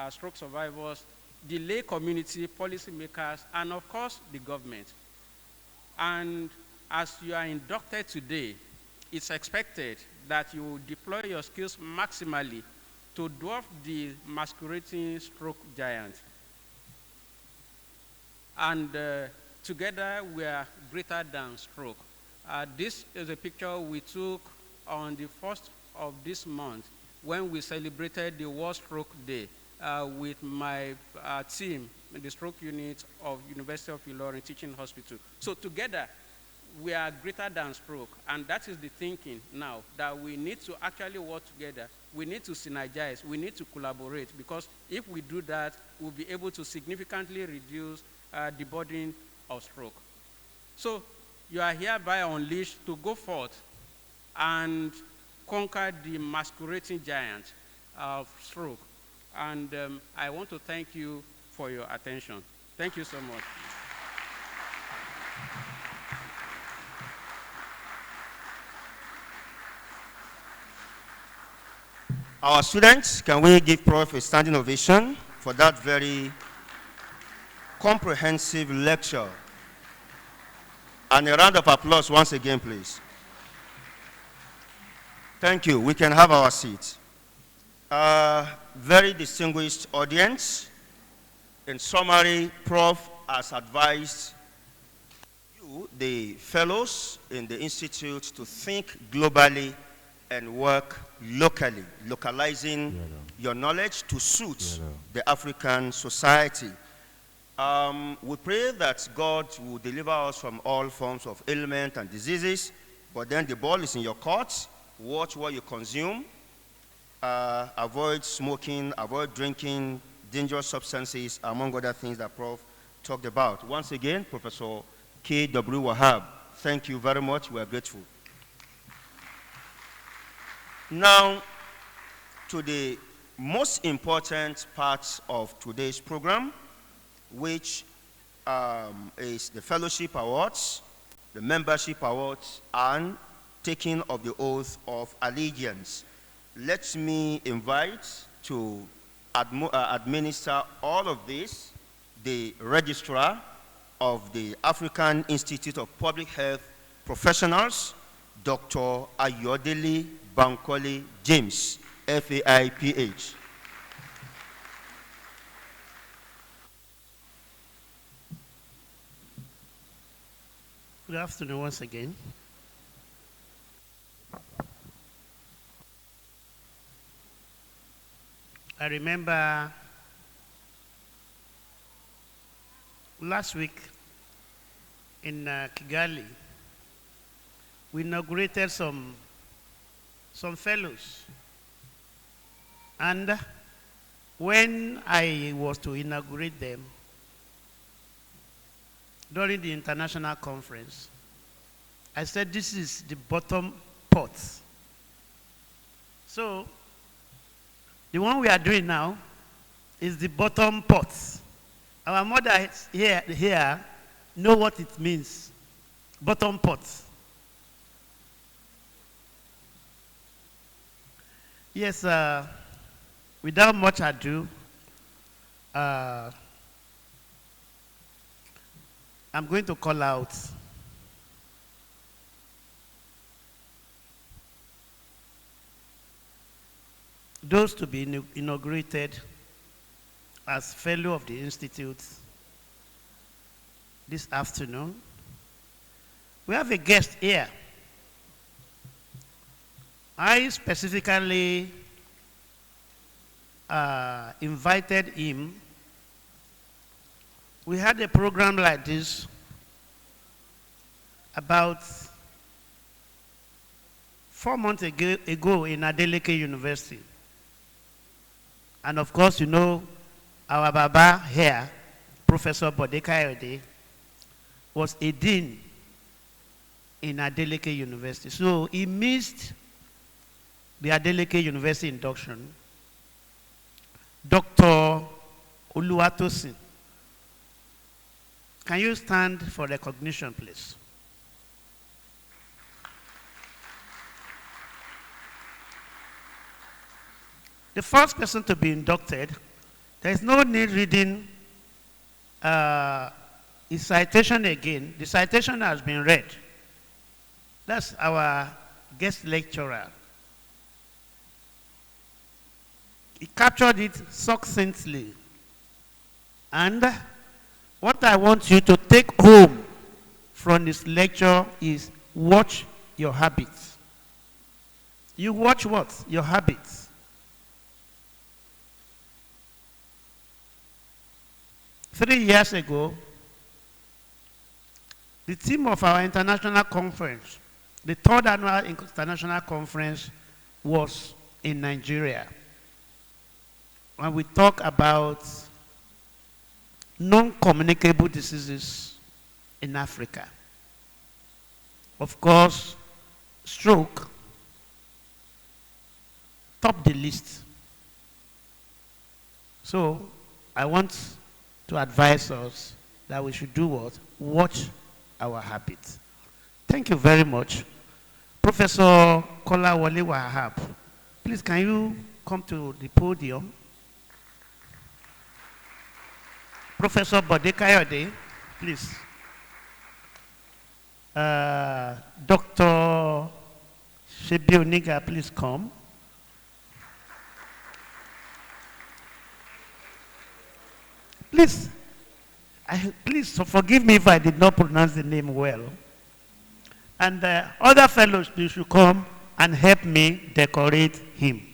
stroke survivors, the lay community, policymakers, and of course, the government. And as you are inducted today, it's expected that you will deploy your skills maximally to dwarf the masquerading stroke giant. And together we are greater than stroke. This is a picture we took on the 1st of this month when we celebrated the World Stroke Day with my team in the stroke unit of University of Ilorin Teaching Hospital. So together, we are greater than stroke, and that is the thinking now, that we need to actually work together. We need to synergize, we need to collaborate, because if we do that, we'll be able to significantly reduce the burden of stroke. So you are hereby unleashed to go forth and conquer the masquerading giant of stroke. And I want to thank you for your attention. Thank you so much. Our students, can we give Prof a standing ovation for that very comprehensive lecture? And a round of applause once again, please. Thank you. We can have our seats. Very distinguished audience. In summary, Prof has advised you, the fellows in the Institute, to think globally and work locally, localizing your knowledge to suit the African society. We pray that God will deliver us from all forms of ailment and diseases, but then the ball is in your court. Watch what you consume. Avoid smoking, avoid drinking dangerous substances, among other things that Prof talked about. Once again, Professor K.W. Wahab, thank you very much. We are grateful. Now, to the most important part of today's program, which is the fellowship awards, the membership awards, and taking of the oath of allegiance. Let me invite to administer all of this the registrar of the African Institute of Public Health Professionals, Dr. Ayodele Bankole James, FAIPH. Good afternoon once again. I remember last week in Kigali, we inaugurated some fellows. And when I was to inaugurate them, during the international conference. I said this is the bottom pot. So the one we are doing now is the bottom pot. Our mother here know what it means. Bottom pot. Yes, without much ado, I'm going to call out those to be inaugurated as fellow of the Institute this afternoon. We have a guest here. I specifically invited him. We had a program like this about 4 months ago in Adeleke University. And of course, you know, our Baba here, Professor Bodekayode, was a dean in Adeleke University. So he missed the Adeleke University induction. Dr. Oluwatosin, can you stand for recognition, please? The first person to be inducted, there is no need reading his citation again. The citation has been read. That's our guest lecturer. He captured it succinctly. And what I want you to take home from this lecture is watch your habits. You watch what? Your habits. Three years ago, the theme of our international conference, the third annual international conference, was in Nigeria. When we talk about non-communicable diseases in Africa. Of course, stroke topped the list. So I want to advise us that we should do what? Watch our habits. Thank you very much. Professor Kolawole Wahab, please can you come to the podium? Professor Bodekayode, please. Dr. Shebi Oniga, please come. Please, please forgive me if I did not pronounce the name well. And other fellows, you should come and help me decorate him.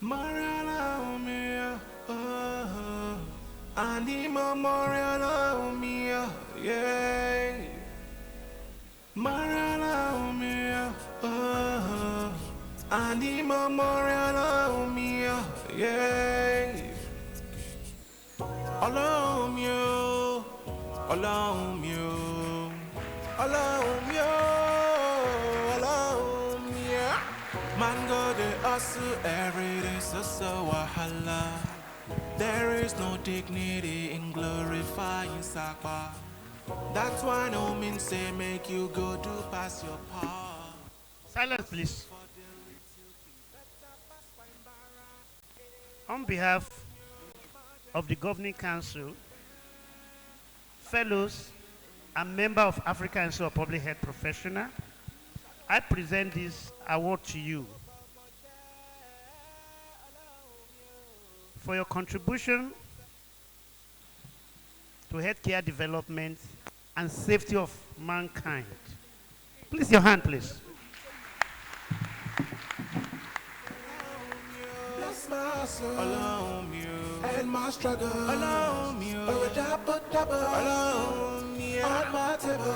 Mariana Mia, Anima Mariana Mia, yeah. Ani memorial on me, yeah. Alone you, alone you, alone you, alone you. Man go the hustle every day, so wahala. There is no dignity in glorifying Sakwa. That's why no means say make you go do pass your part. Silence, please. On behalf of the Governing Council, fellows, and member of African Council of Public Health Professional, I present this award to you for your contribution to healthcare development and safety of mankind. Please, your hand, please. Bless my soul, alone you, and my struggle, alone you, a double, alone you, on my table.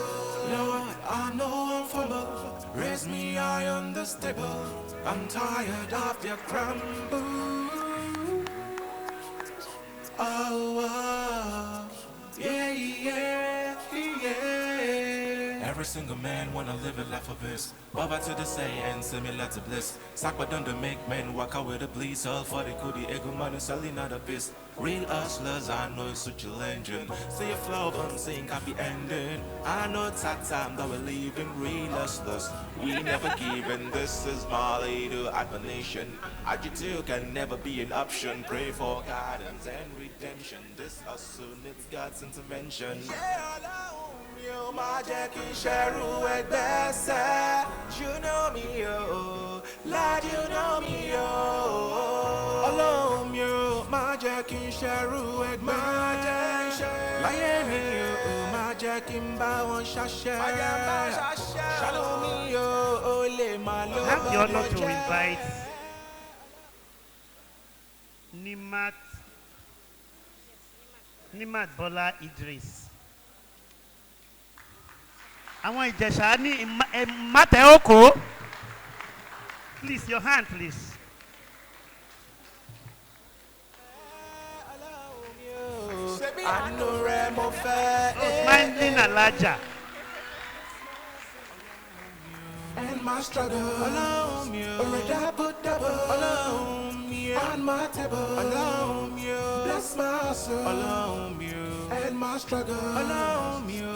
Lord, I know I'm fumble, raise me high on the stable. I'm tired of their crumble. Oh, yeah, yeah, yeah. Every single man wanna live a life of this. Baba to the say and similar to bliss. Sakwa done to make men walk out with a bleed. All for the goodie, ego man is selling out a piss. Real hustlers, I know it's such a engine. See a flow unseen can be ended. I know it's that time that we're leaving real hustlers. We never given, this is my little admonition. Adjective can never be an option. Pray for guidance and redemption. This hustle needs God's intervention. Yeah, you my Jackie Sheru at best. You know me, oh, lad, you know me, oh. Alone, you my Jackie Sheru at my Miami, oh, my Jackie Bow Shasha. Shalom, me, oh, ole, my love. I have the honor to invite Nimat Bola Idris. Àwọn Ìjẹ̀ṣà ní Mateoko. Please, your hand, please. Smiling Alaja. And my struggle alone, you. Double alone, you. On my table alone, you. Bless my soul alone, you. And my struggle alone, you.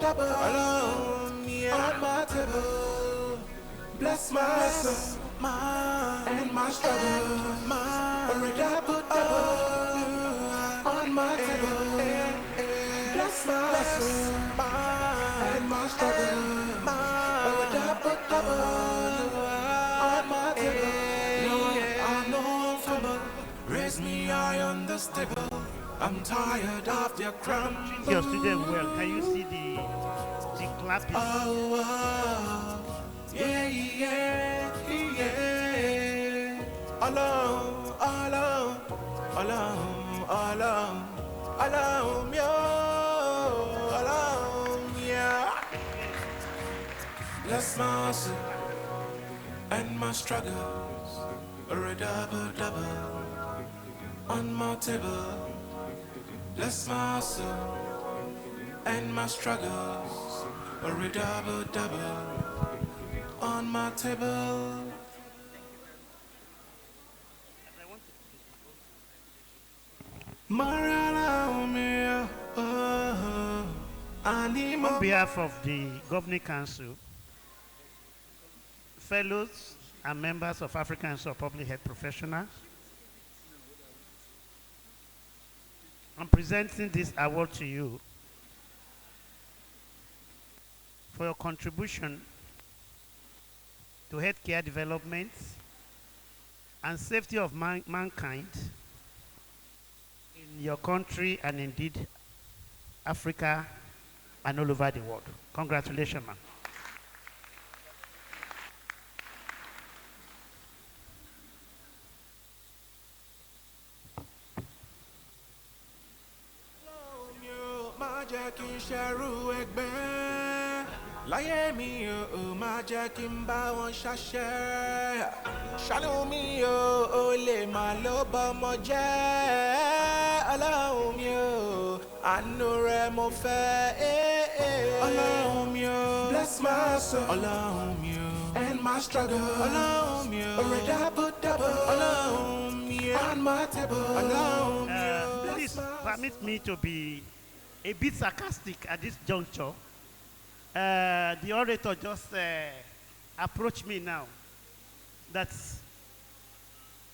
Double alone, you. On my table. Bless my soul, and my struggle, double on my table. Bless my soul, and my struggle, double on my table. Lord, I know I'm fumble, raise me high on the stable. I'm tired of their crumbs. Your student well. Can you see the clapping? Oh, yeah, yeah, yeah. Alone, alone, alone, alone, alone, yo, alone, yeah. Bless my soul and my struggles, a double on my table. Bless my soul and my struggles, a double on my table. On behalf of the Governing Council, fellows and members of African Council of Public Health Professionals, I'm presenting this award to you for your contribution to healthcare development and safety of mankind in your country and indeed Africa and all over the world. Congratulations, ma'am. láyé mi o má jẹ́ kí n bá wọn ṣàṣẹ. Ṣàánú mi o lè má ló bọ́mọ jẹ́. Ọlọ́run mi o àánú rẹ mo fẹ́. Ọlọ́run mi o bless my soul. Ọlọ́run mi o and my struggle. Ọlọ́run mi o double. Ọlọ́run mi o on my table. Ọlọ́run mi o. Please permit me to be a bit sarcastic at this juncture. The orator just approached me now that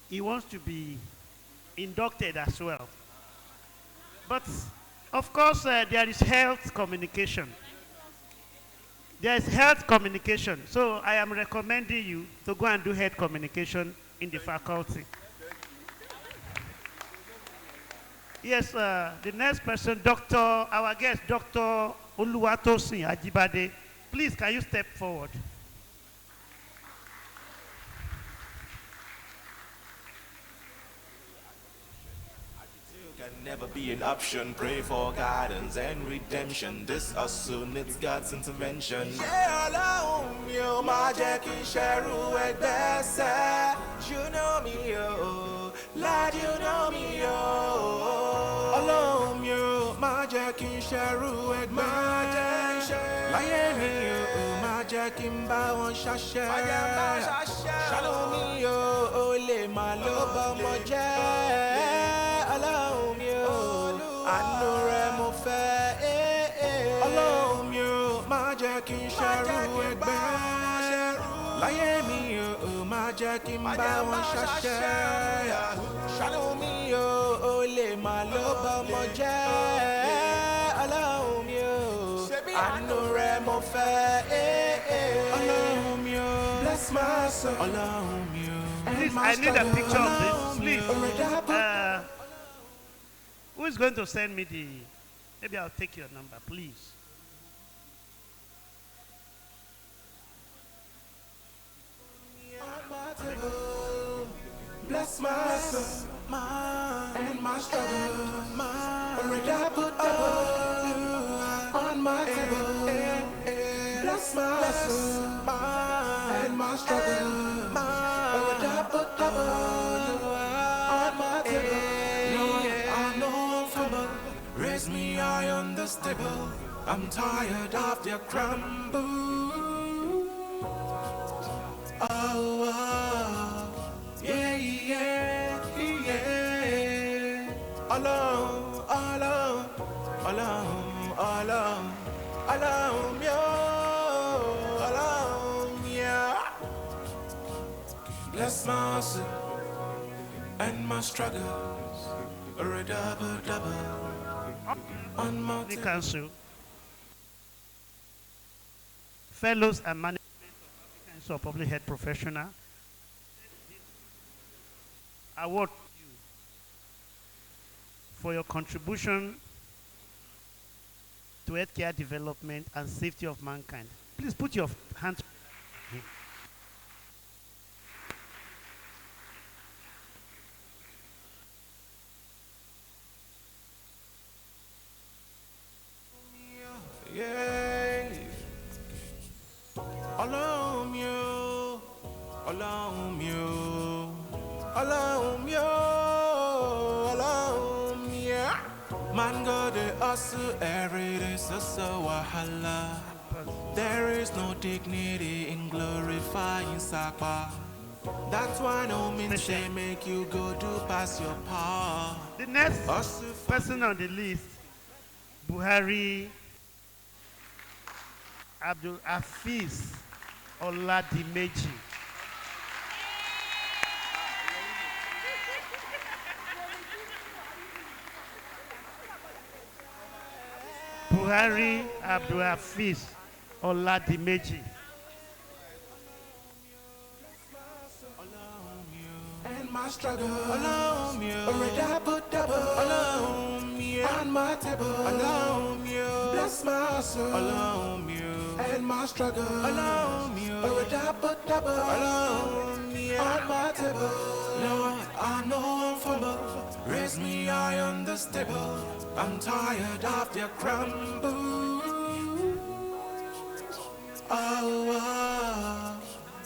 he wants to be inducted as well. But of course, there is health communication. There is health communication. So I am recommending you to go and do health communication in the faculty. Yes, the next person, our guest, Dr. Oluwatosin Ajibade. Please, can you step forward? Can never be an option. Pray for guidance and redemption. This hustle needs God's intervention. Yeah, Ọlọ́run mi ò má jẹ́ kí n ṣẹrú ẹgbẹ́ sẹ́. You know me, oh, Lord, you know me, oh. Ọlọ́run mi ò má jẹ́ kí n ṣẹrú ẹgbẹ́ sẹ́. Láyé mi ò má jẹ́ kí n bá wọn ṣàṣẹ. Ṣàánú mi ò lè má ló bọ́mọ jẹ́. Ọlọ́run mi ò àánú rẹ mo fẹ́. Ọlọ́run mi ò má jẹ́ kí n ṣẹrú ẹgbẹ́. Láyé mi ò má jẹ́ kí n bá wọn ṣàṣẹ. Ṣàánú mi ò lè má ló bọ́mọ jẹ́. Ọlọ́run mi ò àánú rẹ mo fẹ́. Ọlọ́run mi ò bless my soul. Ọlọ́run mi ò. Please, I need a picture of this. Please. Who is going to send me maybe I'll take your number, please. Bless my soul, and my struggle, on my table. Bless my soul, and my struggle, on my table. Lord, I know I'm fumble. Raise me high on the stable. I'm tired of their crumble. Oh, yeah. Alone, yeah. Bless my soul and my struggles, a double on my The council, fellows and management of Council of Public Health Professional, award you for your contribution to healthcare development and safety of mankind. Please put your hands. Yeah. Alone you, alone you, alone you, alone yeah. Man go the hustle every day, so wahala. There is no dignity in glorifying Sakpa. That's why no means they make you go do past your power. The next person on the list, Buhari Abdul Hafiz Oladimeji. Buhari Abdul Hafiz Oladimeji. And my struggle, alone you, double, alone you, on my table, alone you, bless my soul, alone you, and my struggle, alone you, double, alone you, on my table. Lord, I know I'm fumble, raise me high on the stable. I'm tired of their crumble. Oh,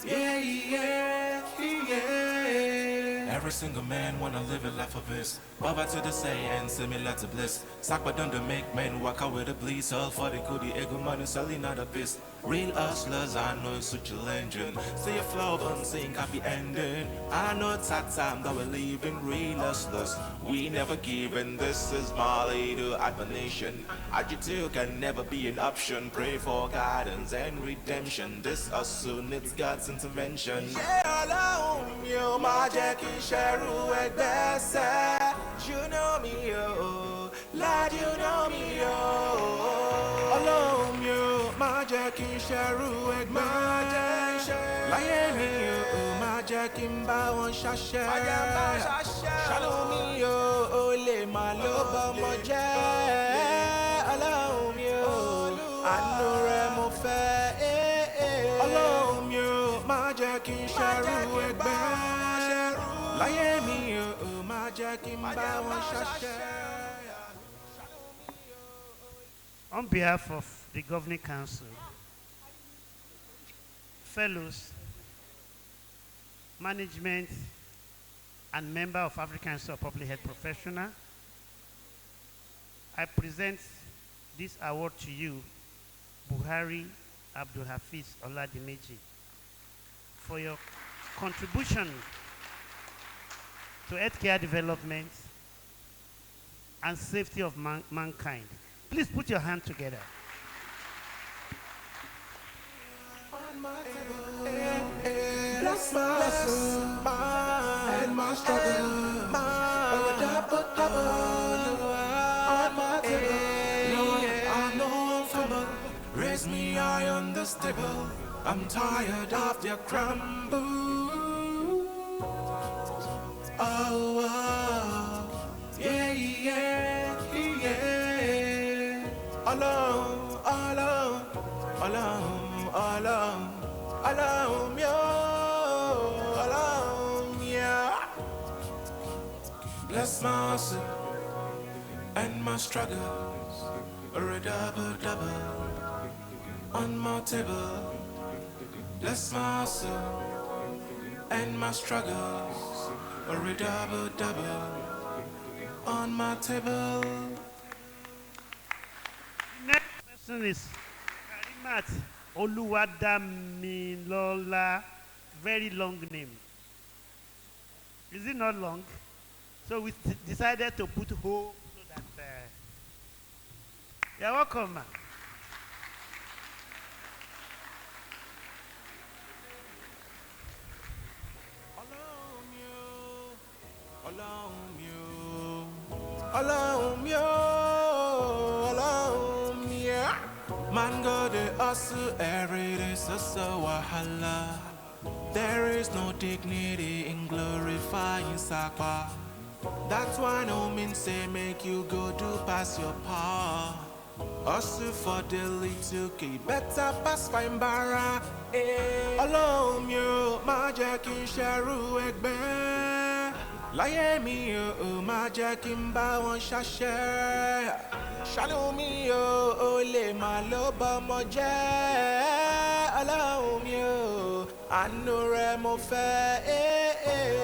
yeah, yeah, yeah. Every single man wanna live a life of his. Baba to the say and similar to bliss. Sakwa done to make men walk out with a bleed. All for the goodie, ego money, selling not a piss. Real hustlers, I know it's such a legend. Say a flow, but sing happy ending. I know it's that time that we're leaving. Real hustlers, we never give, and this is my little admonition. Adjective can never be an option. Pray for guidance and redemption. This hustle needs God's intervention. Yeah, alone, you, my Jackie Cheryl, best. You know me, oh, lad, you know me, oh. Alone, you, my Jackie Cheryl, my Jackie Cheryl, my Jackie Bow and Shasha. Shalom, you, oh, le maloba, my Jack. Alone, you, I know Remo Fair. Alone, you, my Jackie Cheryl, Miami, my Jackie Bow and Shasha. On behalf of the Governing Council, fellows, management, and member of African Council of Public Health Professional, I present this award to you, Buhari Abdul Hafiz Oladimeji, for your contribution to healthcare development and safety of mankind. Please put your hand together. Bless my hustle, and my struggle, double on my table. Lord, I know I'm fumble. Raise me high on the stable. I'm tired of their crumble. Oh, yeah, yeah, yeah. Alone, alone, alone, alone, alone, yeah, alone, yeah. Bless my hustle and my struggles, a double on my table. Bless my hustle and my struggles, a double on my table. Next person is Karimat Oluwadamilola. Very long name. Is it not long? So we decided to put ho so that you're welcome, man. Alone, yo, alone, yeah. Man go the hustle every day, so wahala. There is no dignity in glorifying Sakwa. That's why no mean say make you go do pass your power. Hustle for the little key, better pass fine barra. Alone, yo, my Jackie Cheryl Egbe. Láyé mi o, má jẹ́ kí n bá wọn ṣàṣẹ. Ṣàánú mi o, lè má ló bọ́mọ jẹ́. Ọlọ́run mi o, àánú rẹ mo fẹ́.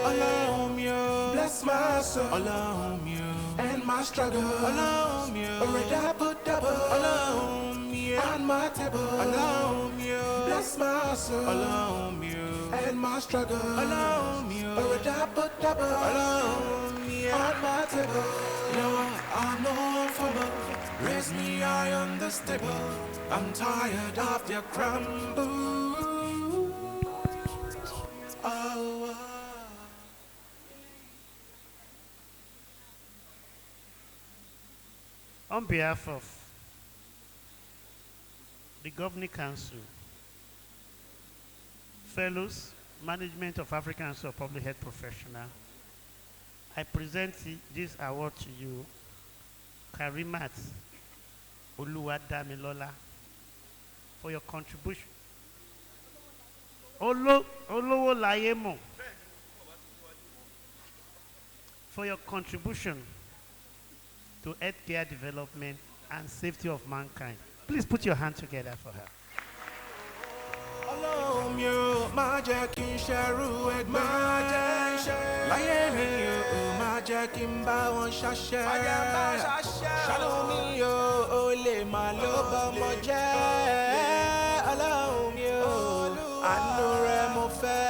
Ọlọ́run mi o, bless my soul. Ọlọ́run mi o, and my struggle. Ọlọ́run mi o, orí double. Ọlọ́run mi o, on my table. Ọlọ́run mi o, bless my soul. Ọlọ́run mi o, and my struggle. Ọlọ́run mi o, orí double. Alone, yeah, on my table. Lord, I know I'm fumble. Raise me high on the stable. I'm tired of their crumble. Oh, On behalf of the Governing Council, fellows, management of African Council of Public Health Professional, I present this award to you, Karimat Oluwadamilola, for your contribution. Olowo Layemo, for your contribution to healthcare development and safety of mankind. Please put your hand together for her. mi o, má jẹ́ kí n ṣẹrú ẹgbẹ́. Má jẹ́ ṣe. Láyé mi o, má jẹ́ kí n bá wọn ṣaṣẹ́. Má jẹ́ bá ṣaṣẹ́. Ṣàánú mi o, ó lè má ló bọ́mọ jẹ́. Ọlọ́run mi o, àánú rẹ mo fẹ́.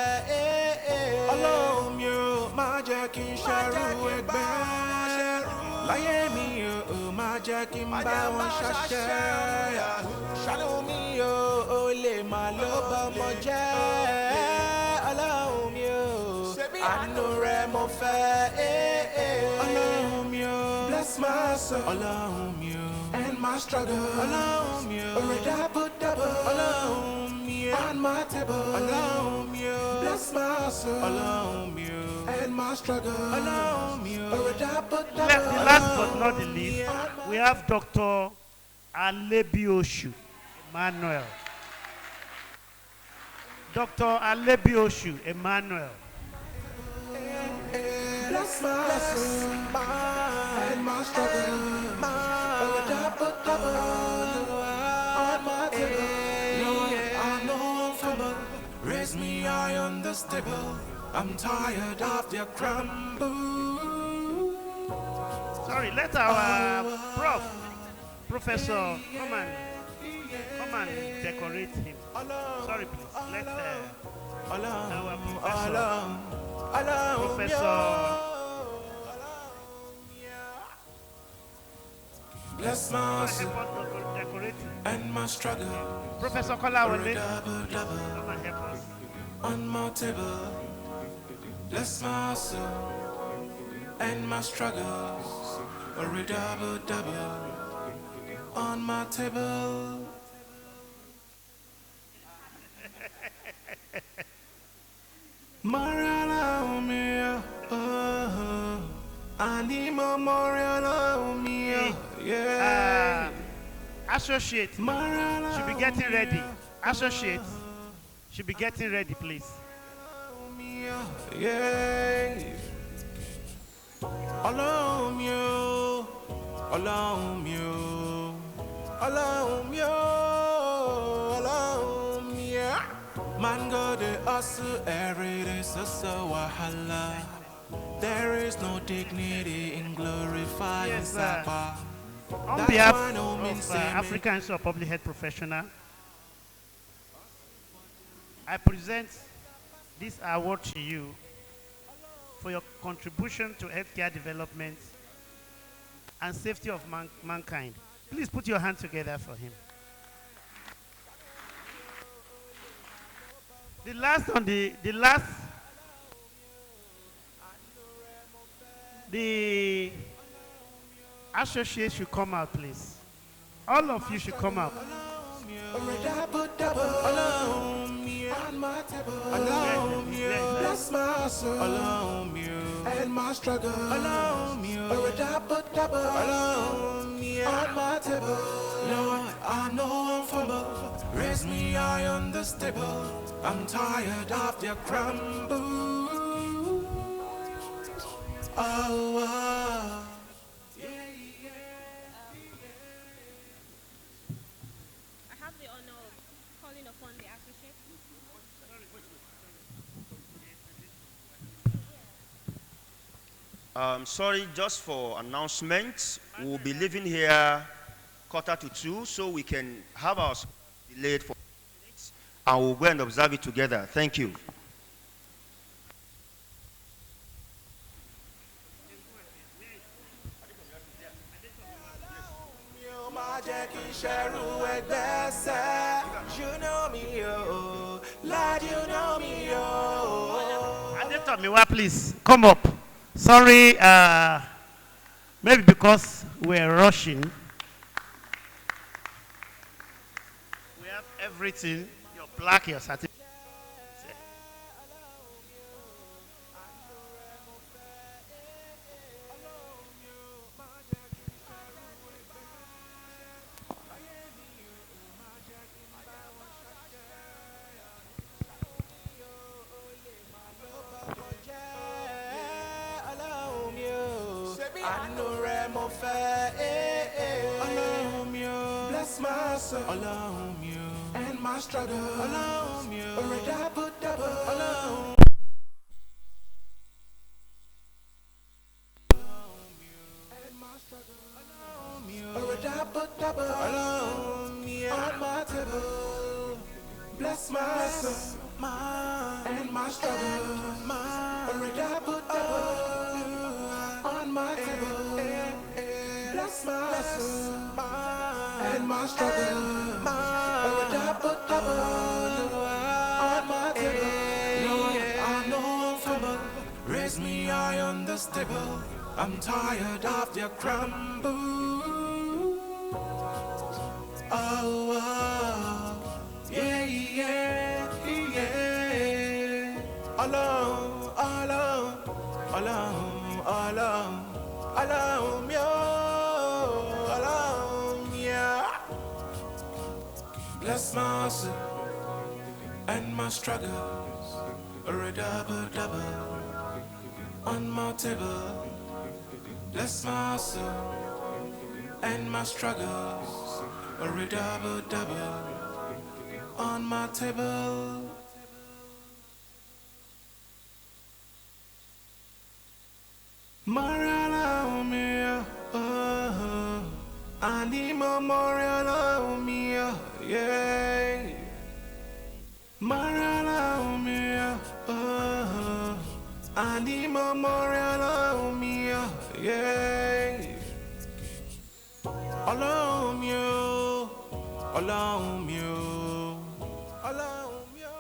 Ọlọ́run mi o, má jẹ́ kí n ṣẹrú ẹgbẹ́. Láyé mi o, má jẹ́ kí n bá wọn ṣaṣẹ́. Ṣàánú mi o, ó lè má ló bọ́mọ jẹ́. Ọlọ́run mi o, àánú rẹ mo fẹ́. Ọlọ́run mi o, bless my soul. Ọlọ́run mi o, and my struggle. Ọlọ́run mi o, double. Ọlọ́run mi o, on my table. Ọlọ́run mi o, bless my soul. Ọlọ́run mi o, and my struggle. Ọlọ́run mi o, double. The last but not the least, we have Dr. Aiphp Emmanuel. Dr. Aiphp Emmanuel. Bless my soul, and my struggle, double, on my table. Lord, I know I'm fumble. Raise me high on the stable. I'm tired of their crumble. Sorry, let our Professor, come and decorate him. Sorry, please. Let our Professor. Bless my soul and my struggle. Professor Kolawole, Double, come and help us. on my table. Bless my soul and my struggles. A double on my table. Mariana Mia, Anima Mariana Mia, yeah. Associate should be getting ready. Associate should be getting ready, please. Yeah. Alone you, alone you, alone you, alone you. Man go the hustle every day, so wahala. There is no dignity in glorifying Yes, Sapa. On behalf of African Institute of Public Health Professional, I present this award to you for your contribution to healthcare development and safety of mankind. Please put your hands together for him. The associate should come out, please. All of you should come out. Bless my soul, alone you, and my struggle, alone you, double, alone you, on my table. Lord, I know I'm fumble. Raise me high on the stable. I'm tired of their crumble. Oh. I have the honor of calling upon the associate. Sorry, just for announcement, we'll be leaving here 1:45, so we can have our delayed for minutes, and we'll go and observe it together. Thank you. You know me, oh, Lord, you know me, oh. Adetomiwa, please come up. Sorry, maybe because we're rushing. We have everything. Your plaque, your certificate. Bless my soul, alone you, and and my struggle. Alone, you. A double, double. Alone. Double, double, alone, yeah. On my table, bless my soul, and my struggle, double, double, on my table, bless my soul, and my struggle, double, double, on my table. Lord, I know I'm fumble, raise me high on the stable. I'm tired of their crumble. Oh, oh, yeah, yeah, yeah. Alone, alone, alone, alone, alone, yo, alone, yeah. Bless my soul and my struggles, a double, double on my table. Bless my soul and my struggles, a double, double on my table. Memorial me, oh, I need memorial me, yeah. Memorial me, oh, I need memorial me, yeah. Alone you, alone you, alone you,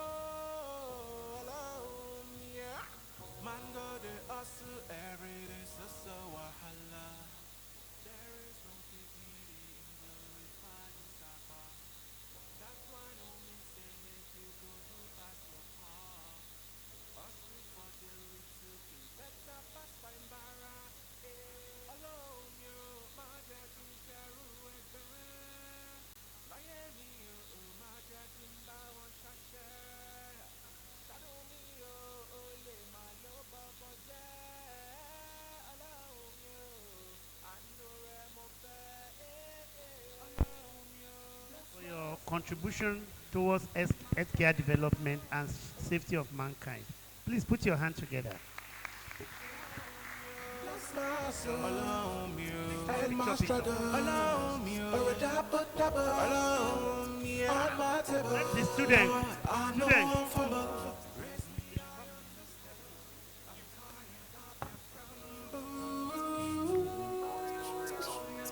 alone you. Man go the hustle every day, so wahala. There is no dignity in glorifying Sapa. That's why no means say make you go to pass your part. Hustle for the little thing, better pass by Mbara. Alone you, my daddy sharu again. Miami you, my daddy mbawa shashe. Shadow me you, ole my loba boje. Alone you, I know remo be. Alone you. For your contribution towards healthcare development and safety of mankind. Please put your hand together. Alone you, and my struggle. Alone you, a double, double. Alone you, on my table. The student. I know Student. I'm fumble.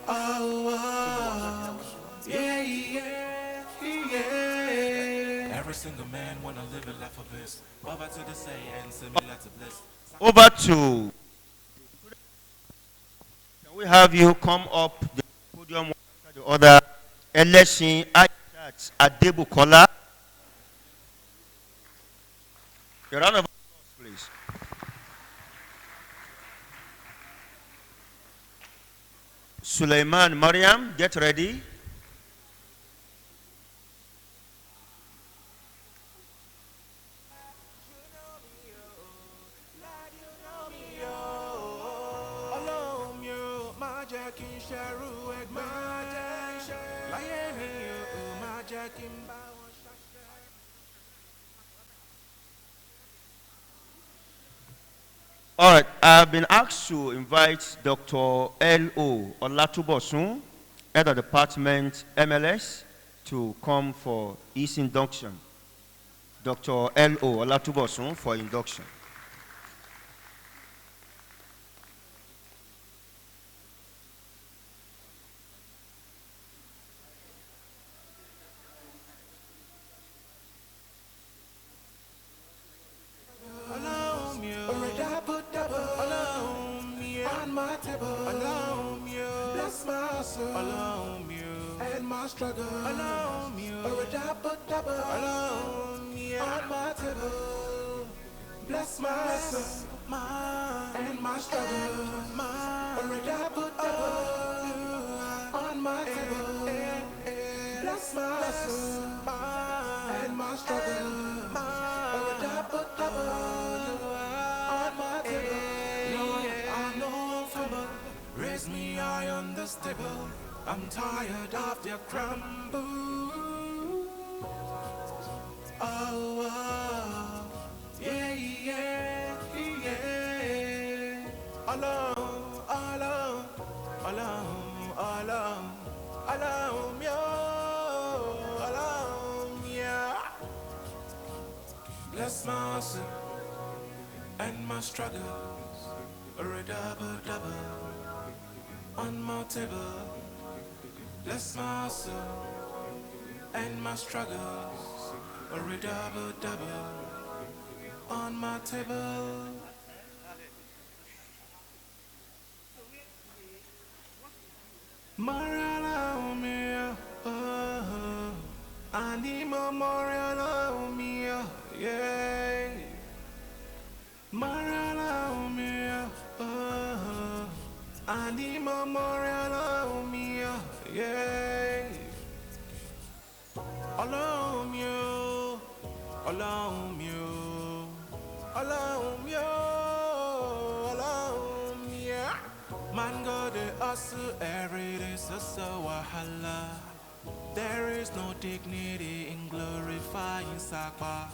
Oh, yeah, yeah, yeah. Every single man wanna live a life of bliss. Over to the say and similar to bliss. Over to. Can we have you come up the podium after the other? Election Aishat Adebukola. A round of applause, please. Suleiman Mariam, get ready. All right, I've been asked to invite Dr. L.O. Olatubosun, head of department MLS, to come for his induction. Dr. L.O. Olatubosun for induction. Alone you, and my struggle. Alone you, a double, double. Alone you, on my table. Bless my soul, and my struggle. A double, double. On my table. Bless my soul, and my struggle. A double, double. On my table. Lord, I know I'm fumble. Raise me high on the stable. I'm tired of their crumble. yeah. Bless my hustle and my struggles, a double on my table. Bless my hustle and my struggles, a double on my table. Mariana, I need more Mariana, yeah. Mariana, I need more Mariana, yeah. Alone you, alone you, alone you, alone yeah. Man go the hustle every day, so wahala. There is no dignity in glorifying Sakpa.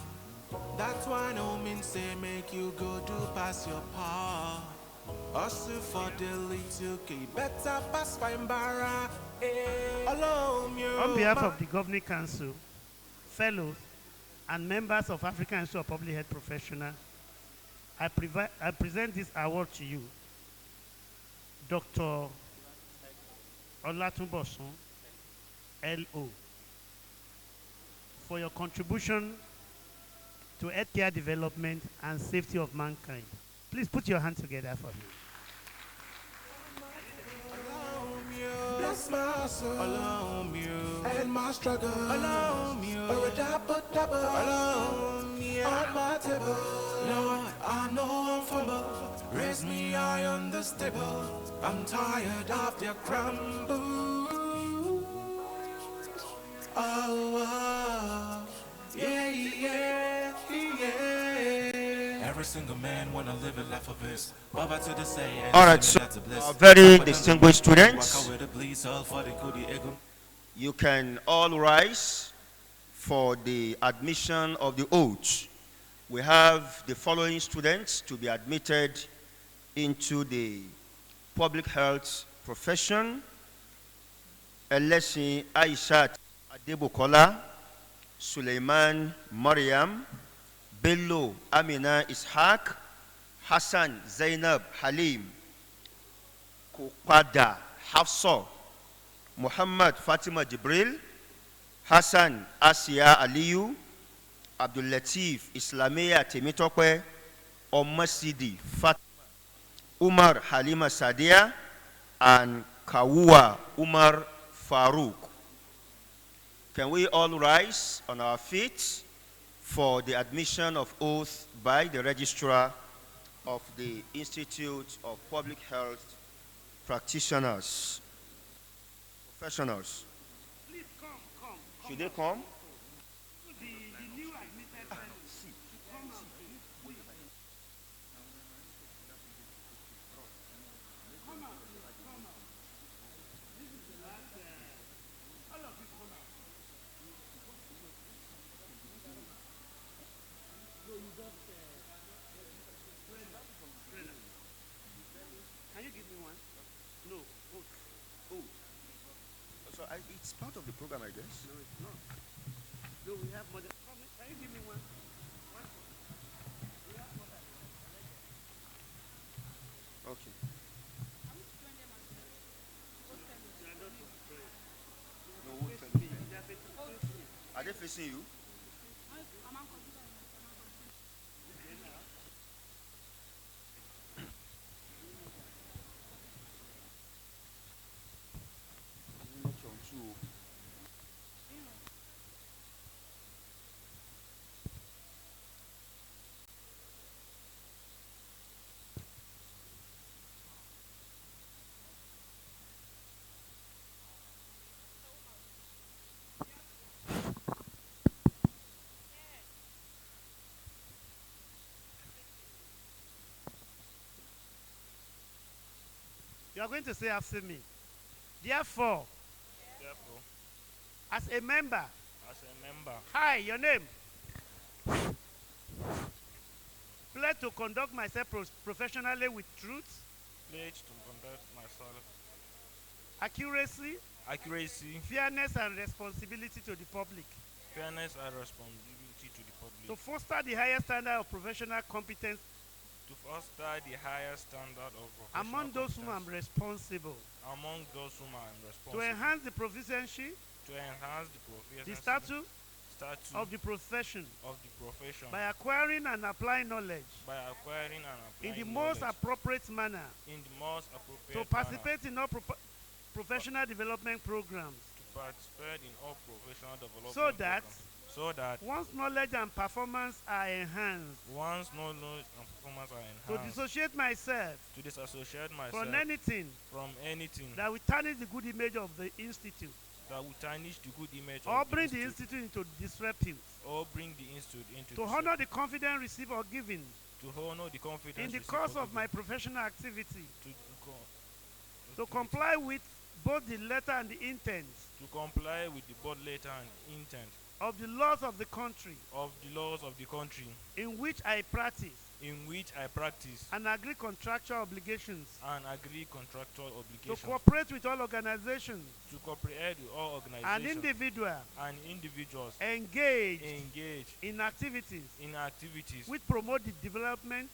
That's why no mean say make you go do pass your part. Hustle for the little key, better pass fine barra. Alone you. On behalf of the Governing Council, fellows, and members of African Institute of Public Health Professionals, I present this award to you, Dr. Olatunbosun, LO, for your contribution to healthcare development and safety of mankind. Please put your hands together for him. Bless my soul, alone you, and my struggle, alone you, or a double, alone you, on my table. Lord, I know I'm fumble, raise me high on the stable. I'm tired of their crumble. Oh, yeah, yeah, yeah. Every single man wanna live a life of his. Baba to the say and All right, so very distinguished students, you can all rise for the admission of the oath. We have the following students to be admitted into the public health profession: Elesin Aishat Adebokola, Suleiman Mariam, Bello Amina Ishaq, Hassan Zainab Halim, Kupada Hafsa, Muhammad Fatima Jibril, Hassan Asia Aliyu, Abdul Latif Islamia Temitokwe, Omasidi Fatima, Umar Halima Sadia, and Kawua Umar Farouk. Can we all rise on our feet for the admission of oath by the registrar of the Institute of Public Health Practitioners, Professionals? Please come. Should they come? The new admitted fellows. Come out. Come out. This is the last. All of you come out. No, you just. Can you give me one? No. Oh. So it's part of the program, I guess. No, it's not. No, we have more than. Can you give me one? We have more than. Okay. No, who tell you? Are they facing you? You are going to say after me. Therefore, as a member, hi, your name. Pledge to conduct myself professionally with truth, pledge to conduct myself accuracy, accuracy, fairness, and responsibility to the public. fairness, and responsibility to the public. To foster the highest standard of professional competence To foster the highest standard of professional among those whom I'm competence responsible. among those whom I am To responsible. enhance the proficiency, To enhance the the proficiency, status of the profession of the profession by acquiring and applying knowledge by acquiring and in applying the most knowledge appropriate manner. in the most To appropriate participate in all professional development programs. manner, to participate in all professional development So that programs, so that once knowledge and performance are enhanced, once knowledge and performance are to enhanced, dissociate myself to disassociate myself from anything from anything that will tarnish the good image of the institute that will tarnish the good image or of bring the the institute, institute into disrepute. or bring the institute into To honor the confidence received or given to honor the confidence in the received course or of my given, professional activity, to to comply with both the letter and the intent comply with the board letter and intent of the laws of the country of the laws of the country in which I practice in which I practice and agree contractual obligations, and agree contractual to obligations, cooperate with all organizations to cooperate with all and organizations individuals and individuals engaged engaged in activities in activities which promote the development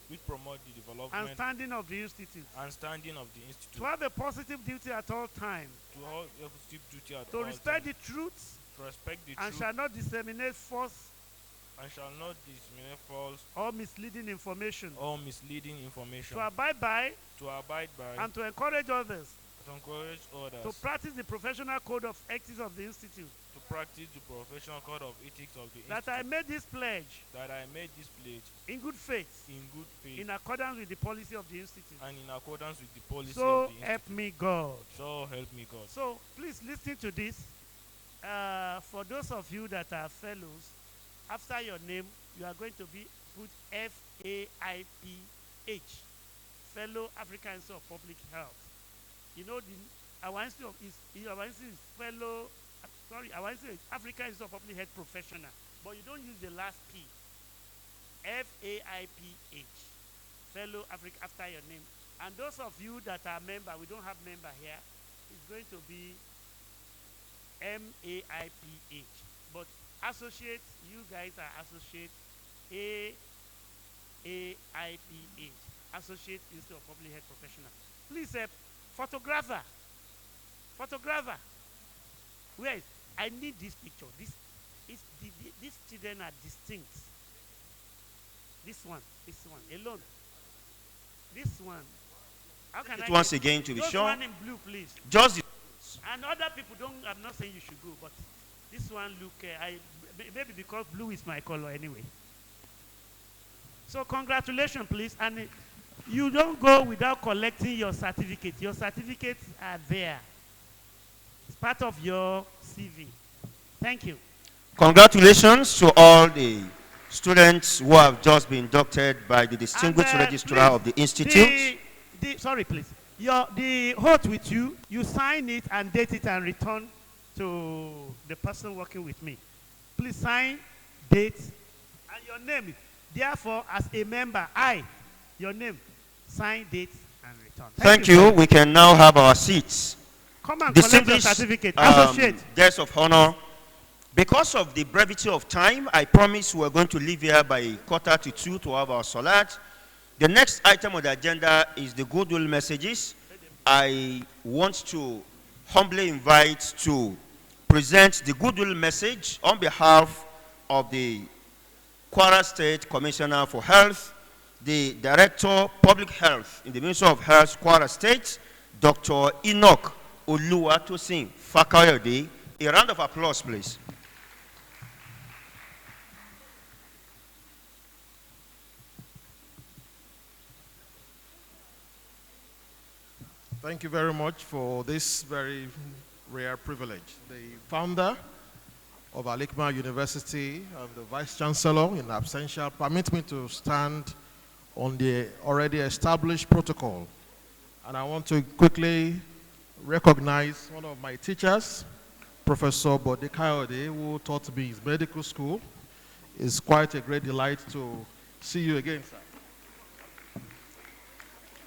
which promote the and development standing of the institute. and standing of the institute, To have a positive duty at all times, to all positive duty at to all respect times, the truth to respect the and truth shall not disseminate false and shall not disseminate false or misleading information, or misleading information, to abide by to abide by and to encourage others to encourage others to practice the professional code of ethics of the institute. to practice the professional code of ethics of the That I institute, made this pledge that I made this pledge in good faith, in good faith in accordance with the policy of the institute. and in accordance with the policy So of the institute. help me God. So help me God. So please listen to this. For those of you that are fellows, after your name, you are going to be put FAIPH, Fellow African Institute of Public Health. You know, our institute is fellow. Our institute is African Institute of Public Health Professional, but you don't use the last P. FAIPH, Fellow Africa, after your name. And those of you that are member, we don't have member here, it's going to be MAIPH. But associate, you guys are associate AIPH, Associate Institute of Public Health Professional. Please, photographer. Where is? I need this picture. These children are distinct. This one alone. This one. How can I once again to be those sure. one in blue, please. Just the And other people don't. I'm not saying you should go, but this one look. Maybe because blue is my color anyway. So congratulations, please. And you don't go without collecting your certificate. Your certificates are there. It's part of your CV. Thank you. congratulations to all the students who have just been inducted by the distinguished And, registrar please, of the institute. Sorry, please. The oath with you, you sign it and date it and return to the person working with me. Please sign, date, and your name. Therefore, as a member, your name, sign, date, and return. Thank you. We can now have our seats. Come and collect your Distinguished certificate. Associate. guests of honor, because of the brevity of time, I promise we're going to leave here by 1:45 to have our salat. The next item on the agenda is the goodwill messages. I want to humbly invite to present the goodwill message on behalf of the Kwara State Commissioner for Health, the Director Public Health in the Ministry of Health, Kwara State, Dr. Enoch Oluwatosin Fakayode. A round of applause, please. Thank you very much for this very rare privilege. The founder of Al-Hikmah University and the Vice Chancellor in absentia permit me to stand on the already established protocol. And I want to quickly recognize one of my teachers, Professor Bode Kayode, who taught me his medical school. It's quite a great delight to see you again, sir.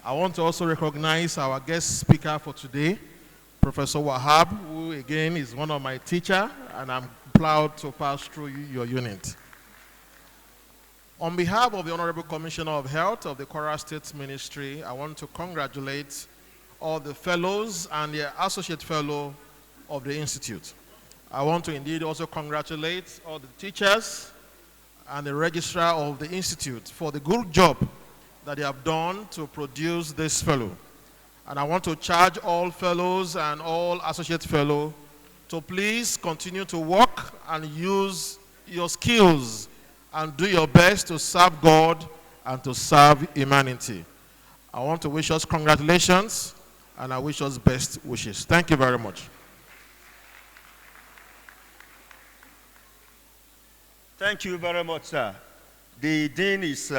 I want to also recognize our guest speaker for today, Professor Wahab, who again is one of my teachers, and I'm proud to pass through your unit. On behalf of the Honorable Commissioner of Health of the Kwara State Ministry, I want to congratulate all the fellows and the associate fellow of the Institute. I want to indeed also congratulate all the teachers and the registrar of the Institute for the good job that they have done to produce this fellow. And I want to charge all fellows and all associate fellows to please continue to work and use your skills and do your best to serve God and to serve humanity. I want to wish us congratulations, and I wish us best wishes. Thank you very much. Thank you very much, sir. The dean is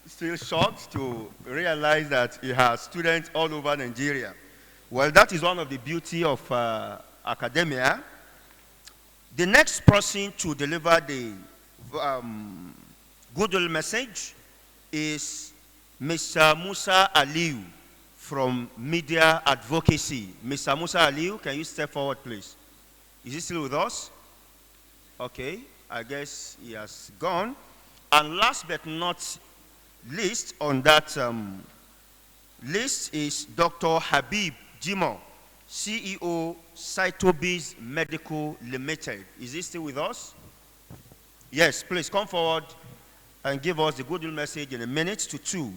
still shocked to realize that he has students all over Nigeria. Well, that is one of the beauty of academia. The next person to deliver the goodwill message is Mr. Musa Aliu from Media Advocacy. Mr. Musa Aliu, can you step forward, please? Is he still with us? Okay, I guess he has gone. And last but not least on that list is Dr. Habib Jimo, CEO, Cytobiz Medical Limited. Is he still with us? Yes, please come forward and give us the goodwill message in a minute to 2.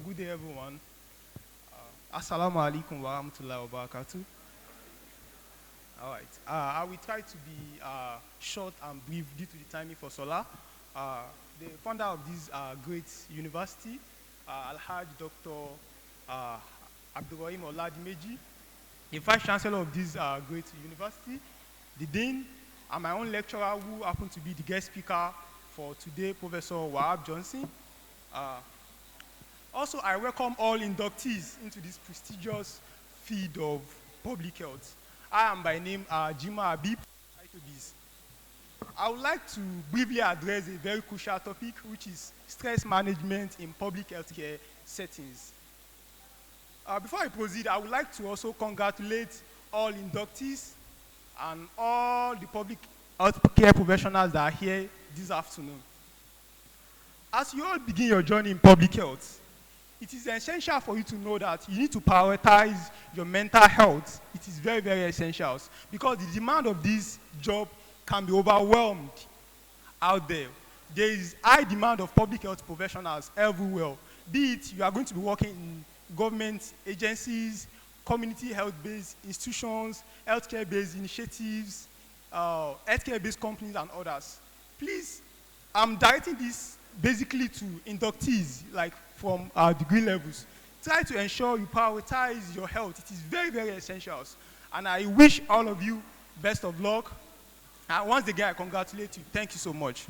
Good day, everyone. Assalamu alaikum wa rahmatullahi wa barakatuh. All right. I will try to be short and brief due to the timing for Solar. The founder of this great university, Al-Hajj Dr. Abdurrahim Oladimeji, the Vice Chancellor of this great university, the Dean, and my own lecturer who happened to be the guest speaker for today, Professor Wahab Johnson. Also, I welcome all inductees into this prestigious field of public health. I am by name Jima Habib. I would like to briefly address a very crucial topic, which is stress management in public healthcare settings. Before I proceed, I would like to also congratulate all inductees and all the public healthcare professionals that are here this afternoon. As you all begin your journey in public health, it is essential for you to know that you need to prioritize your mental health. It is very, very essential because the demand of this job can be overwhelmed out there. There is high demand of public health professionals everywhere. Be it you are going to be working in government agencies, community health-based institutions, healthcare-based initiatives, healthcare-based companies, and others. Please, I'm directing this basically to inductees, like from degree levels. Try to ensure you prioritize your health. It is very, very essential. And I wish all of you best of luck. And once again, I congratulate you. Thank you so much.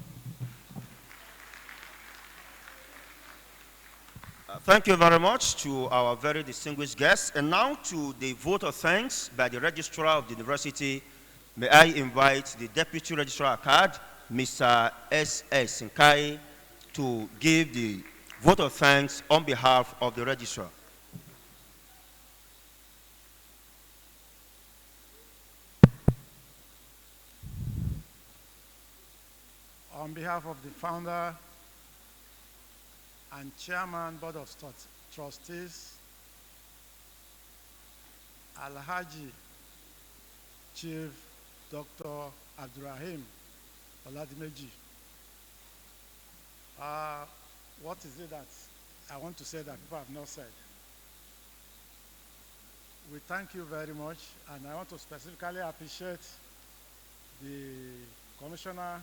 Thank you very much to our very distinguished guests. And now to the vote of thanks by the Registrar of the University. May I invite the Deputy Registrar Card, Mr. S.S. Nkai, to give the vote of thanks on behalf of the Registrar. On behalf of the founder and chairman, Board of Trustees, Al-Haji Chief Dr. Abdurrahim Oladimeji. What is it that I want to say that people have not said? We thank you very much, and I want to specifically appreciate the Commissioner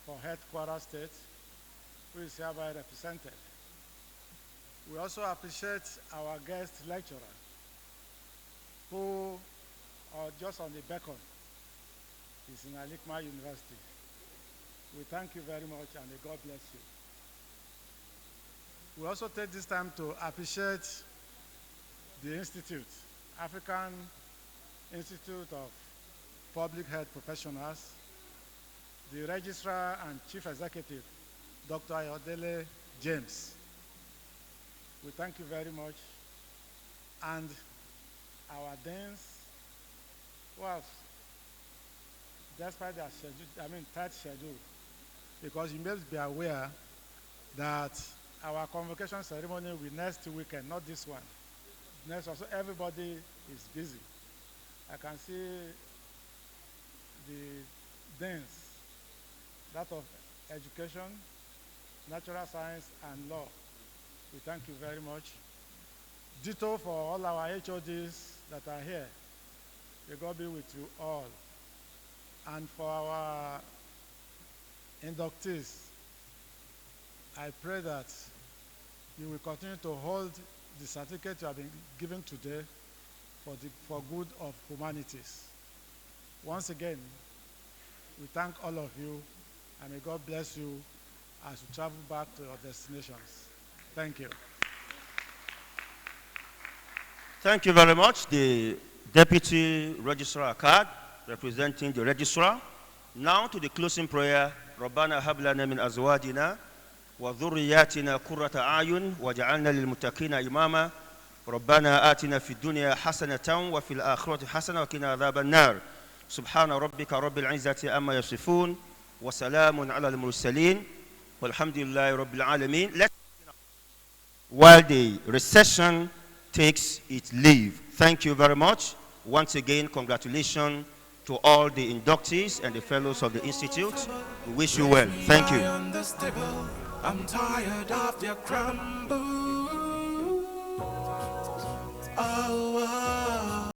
for Health Kwara State, who is hereby represented. We also appreciate our guest lecturer, who are just on the beacon, is in Al-Hikmah University. We thank you very much, and may God bless you. We also take this time to appreciate the Institute, African Institute of Public Health Professionals, the Registrar and Chief Executive, Dr. Ayodele James. We thank you very much. And our deans, well, despite their schedule, tight schedule, because you must be aware that our convocation ceremony will be next weekend, not this one. Next, also everybody is busy. I can see the deans, that of education, natural science, and law. We thank you very much. Ditto for all our HODs that are here. May God be with you all. And for our inductees, I pray that you will continue to hold the certificate you have been given today for good of humanities. Once again, we thank all of you, and may God bless you as you travel back to your destinations. Thank you. Thank you very much. The Deputy Registrar card representing the Registrar. Now to the closing prayer. ربنا هب لنا من أزواجنا وذرياتنا قرة أعين وجعلنا للمتقين إماما ربنا آتنا في الدنيا حسنة وفي الآخرة حسنة وقنا عذاب النار سبحان ربك رب العزة عما يصفون وسلام على المرسلين والحمد لله رب العالمين. While the recession takes its leave. Thank you very much. Once again, congratulations to all the inductees and the fellows of the Institute. We wish you well. Thank you. I'm tired of your crumble.